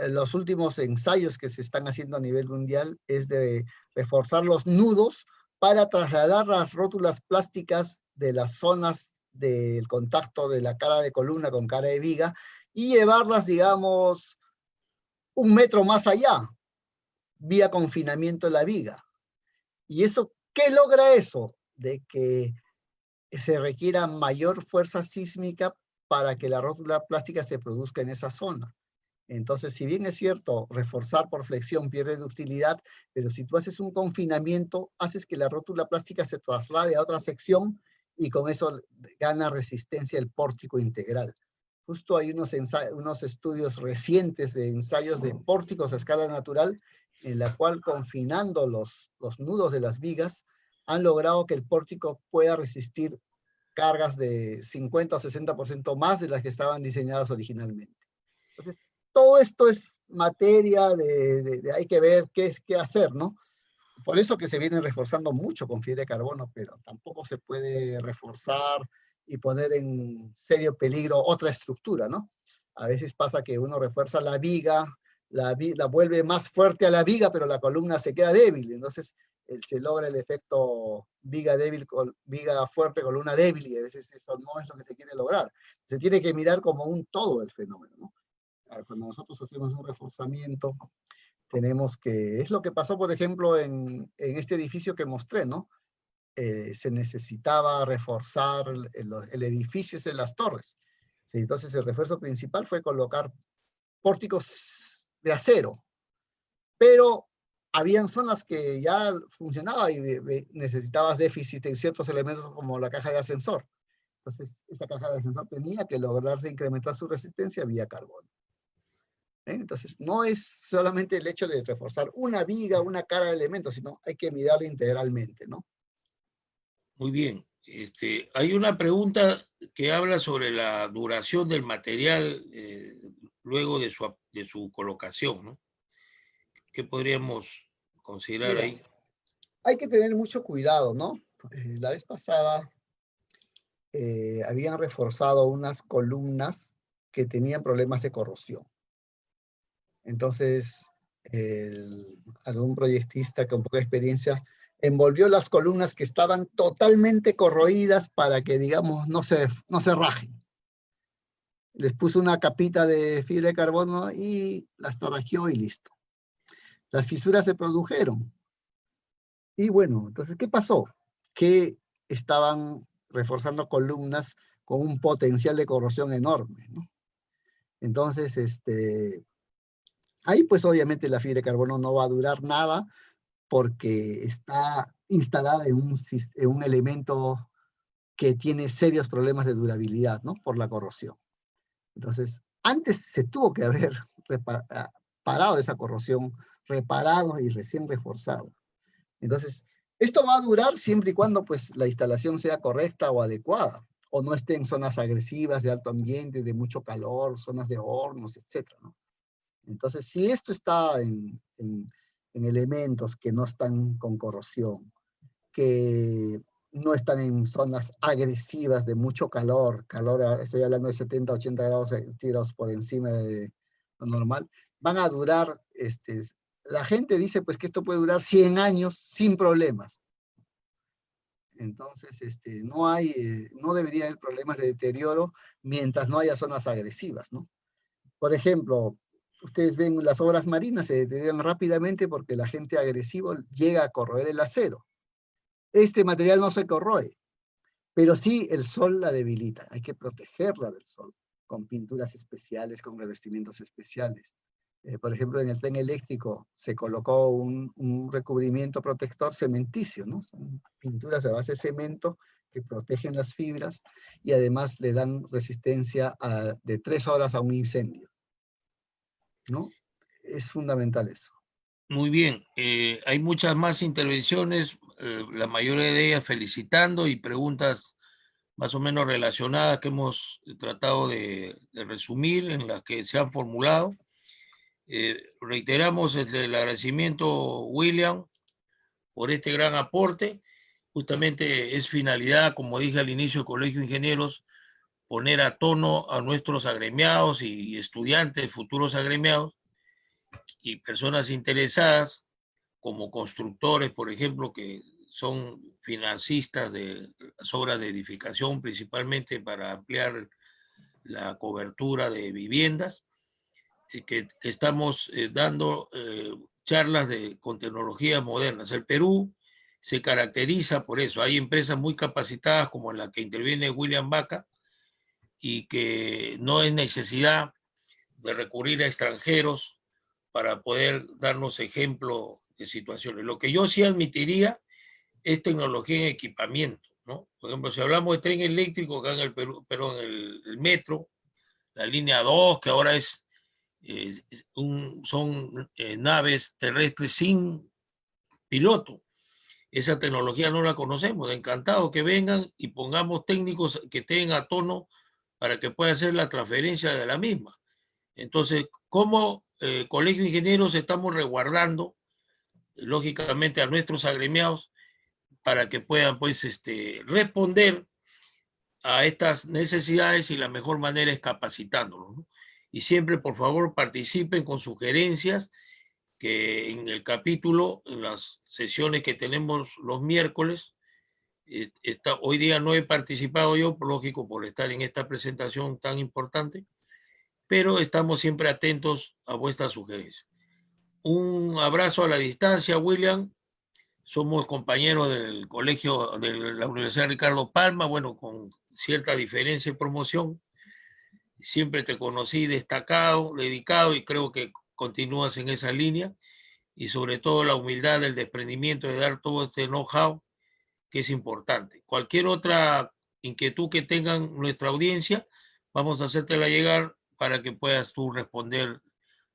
los últimos ensayos que se están haciendo a nivel mundial es de reforzar los nudos para trasladar las rótulas plásticas de las zonas del contacto de la cara de columna con cara de viga y llevarlas, digamos, 1 metro más allá, vía confinamiento de la viga. ¿Y eso qué logra eso? De que se requiera mayor fuerza sísmica para que la rótula plástica se produzca en esa zona. Entonces, si bien es cierto, reforzar por flexión pierde ductilidad, pero si tú haces un confinamiento, haces que la rótula plástica se traslade a otra sección y con eso gana resistencia el pórtico integral. Justo hay unos estudios recientes de ensayos de pórticos a escala natural, en la cual confinando los nudos de las vigas, han logrado que el pórtico pueda resistir cargas de 50 o 60% más de las que estaban diseñadas originalmente. Entonces, todo esto es materia hay que ver qué hacer, ¿no? Por eso que se viene reforzando mucho con fibra de carbono, pero tampoco se puede reforzar y poner en serio peligro otra estructura, ¿no? A veces pasa que uno refuerza la viga, la vuelve más fuerte a la viga, pero la columna se queda débil, entonces se logra el efecto viga débil, viga fuerte, columna débil, y a veces eso no es lo que se quiere lograr. Se tiene que mirar como un todo el fenómeno, ¿no? Cuando nosotros hacemos un reforzamiento, tenemos que, es lo que pasó, por ejemplo, en este edificio que mostré, ¿no? Se necesitaba reforzar el edificio en las torres. Sí, entonces el refuerzo principal fue colocar pórticos de acero, pero habían zonas que ya funcionaba y necesitabas déficit en ciertos elementos como la caja de ascensor. Entonces, esta caja de ascensor tenía que lograrse incrementar su resistencia vía carbono. Entonces, no es solamente el hecho de reforzar una viga, una cara de elementos, sino hay que mirarlo integralmente, ¿no? Muy bien. Hay una pregunta que habla sobre la duración del material luego de su colocación, ¿no? ¿Qué podríamos considerar Mira, ahí? hay que tener mucho cuidado, ¿no? La vez pasada habían reforzado unas columnas que tenían problemas de corrosión. Entonces, algún proyectista con poca experiencia envolvió las columnas que estaban totalmente corroídas para que, digamos, no se rajen. Les puso una capita de fibra de carbono y las tarrajeó y listo. Las fisuras se produjeron. Y bueno, entonces, ¿qué pasó? Que estaban reforzando columnas con un potencial de corrosión enorme, ¿no? Entonces, ahí pues obviamente la fibra de carbono no va a durar nada porque está instalada en un elemento que tiene serios problemas de durabilidad, ¿no? Por la corrosión. Entonces, antes se tuvo que haber parado esa corrosión reparados y recién reforzados. Entonces, esto va a durar siempre y cuando pues, la instalación sea correcta o adecuada, o no esté en zonas agresivas de alto ambiente, de mucho calor, zonas de hornos, etc., ¿no? Entonces, si esto está en elementos que no están con corrosión, que no están en zonas agresivas de mucho calor, estoy hablando de 70, 80 grados centígrados por encima de lo normal, van a durar, la gente dice pues que esto puede durar 100 años sin problemas. Entonces, no debería haber problemas de deterioro mientras no haya zonas agresivas, ¿no? Por ejemplo, ustedes ven las obras marinas se deterioran rápidamente porque el agente agresivo llega a corroer el acero. Este material no se corroe, pero sí el sol la debilita. Hay que protegerla del sol con pinturas especiales, con revestimientos especiales. Por ejemplo, en el tren eléctrico se colocó un recubrimiento protector cementicio, ¿no? Son pinturas a base de cemento que protegen las fibras y además le dan resistencia de 3 horas a un incendio, ¿no? Es fundamental eso. Muy bien, hay muchas más intervenciones, la mayoría de ellas felicitando y preguntas más o menos relacionadas que hemos tratado de resumir en las que se han formulado. Reiteramos el agradecimiento, William, por este gran aporte. Justamente es finalidad, como dije al inicio del Colegio de Ingenieros, poner a tono a nuestros agremiados y estudiantes, futuros agremiados y personas interesadas, como constructores, por ejemplo, que son financistas de las obras de edificación, principalmente para ampliar la cobertura de viviendas, que estamos dando charlas con tecnologías modernas. El Perú se caracteriza por eso. Hay empresas muy capacitadas como la que interviene William Baca y que no es necesidad de recurrir a extranjeros para poder darnos ejemplo de situaciones. Lo que yo sí admitiría es tecnología en equipamiento, ¿no? Por ejemplo, si hablamos de tren eléctrico, acá en el Perú, pero en el metro, la línea 2, que ahora son naves terrestres sin piloto. Esa tecnología no la conocemos. Encantado que vengan y pongamos técnicos que estén a tono para que pueda hacer la transferencia de la misma. Entonces, como Colegio de Ingenieros estamos resguardando, lógicamente, a nuestros agremiados para que puedan pues, responder a estas necesidades y la mejor manera es capacitándolos, ¿no? Y siempre, por favor, participen con sugerencias que en el capítulo, en las sesiones que tenemos los miércoles, hoy día no he participado yo, por lógico, por estar en esta presentación tan importante, pero estamos siempre atentos a vuestras sugerencias. Un abrazo a la distancia, William. Somos compañeros del colegio de la Universidad Ricardo Palma, bueno, con cierta diferencia en promoción. Siempre te conocí destacado, dedicado y creo que continúas en esa línea. Y sobre todo la humildad, el desprendimiento de dar todo este know-how que es importante. Cualquier otra inquietud que tengan nuestra audiencia, vamos a hacértela llegar para que puedas tú responder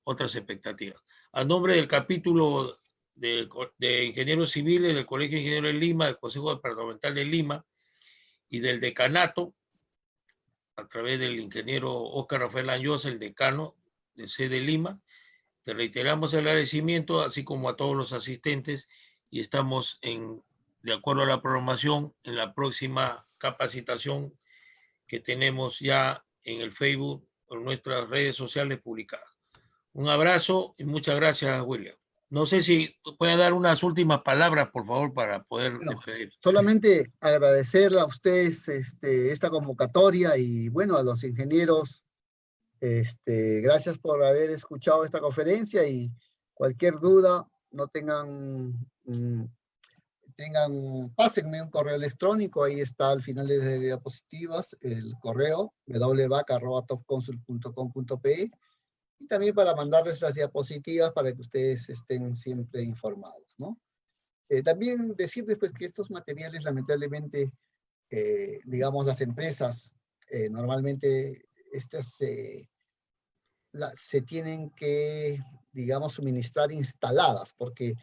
otras expectativas. A nombre del capítulo de Ingenieros Civiles del Colegio de Ingenieros de Lima, del Consejo Departamental de Lima y del decanato, a través del ingeniero Óscar Rafael Añosa, el decano de sede Lima, te reiteramos el agradecimiento, así como a todos los asistentes, y estamos de acuerdo a la programación en la próxima capacitación que tenemos ya en el Facebook o en nuestras redes sociales publicadas. Un abrazo y muchas gracias, William. No sé si puede dar unas últimas palabras, por favor, para poder Bueno, despedir. solamente agradecerle a ustedes esta convocatoria y bueno, a los ingenieros, gracias por haber escuchado esta conferencia y cualquier duda, no pásenme un correo electrónico, ahí está al final de las diapositivas el correo www.topconsul.com.pe y también para mandarles las diapositivas para que ustedes estén siempre informados, ¿no? También decirles pues que estos materiales lamentablemente, digamos las empresas, normalmente estas se tienen que digamos, suministrar instaladas, porque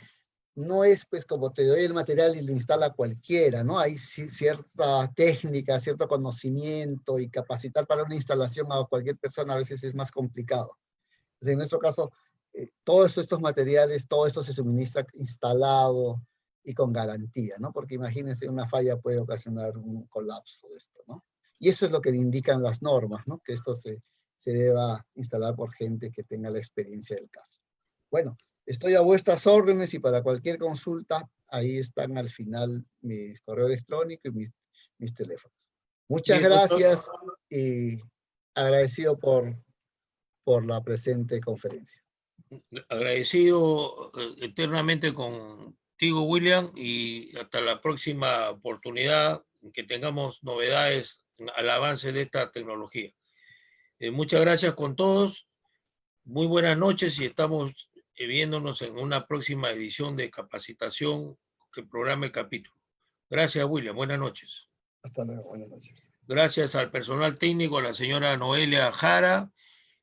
no es pues como te doy el material y lo instala cualquiera, ¿no? Hay cierta técnica, cierto conocimiento y capacitar para una instalación a cualquier persona a veces es más complicado. Entonces, en nuestro caso, todos estos materiales, todo esto se suministra instalado y con garantía, ¿no? Porque imagínense, una falla puede ocasionar un colapso de esto, ¿no? Y eso es lo que indican las normas, ¿no? Que esto se deba instalar por gente que tenga la experiencia del caso. Bueno, estoy a vuestras órdenes y para cualquier consulta, ahí están al final mi correo electrónico y mis teléfonos. Muchas Bien, doctor. gracias y agradecido por la presente conferencia. Agradecido eternamente contigo, William, y hasta la próxima oportunidad que tengamos novedades al avance de esta tecnología. Muchas gracias con todos. Muy buenas noches y estamos viéndonos en una próxima edición de capacitación que programa el capítulo. Gracias, William. Buenas noches. Hasta luego. Buenas noches. Gracias al personal técnico, a la señora Noelia Jara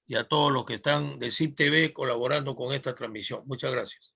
y a todos los que están de CIP TV colaborando con esta transmisión. Muchas gracias.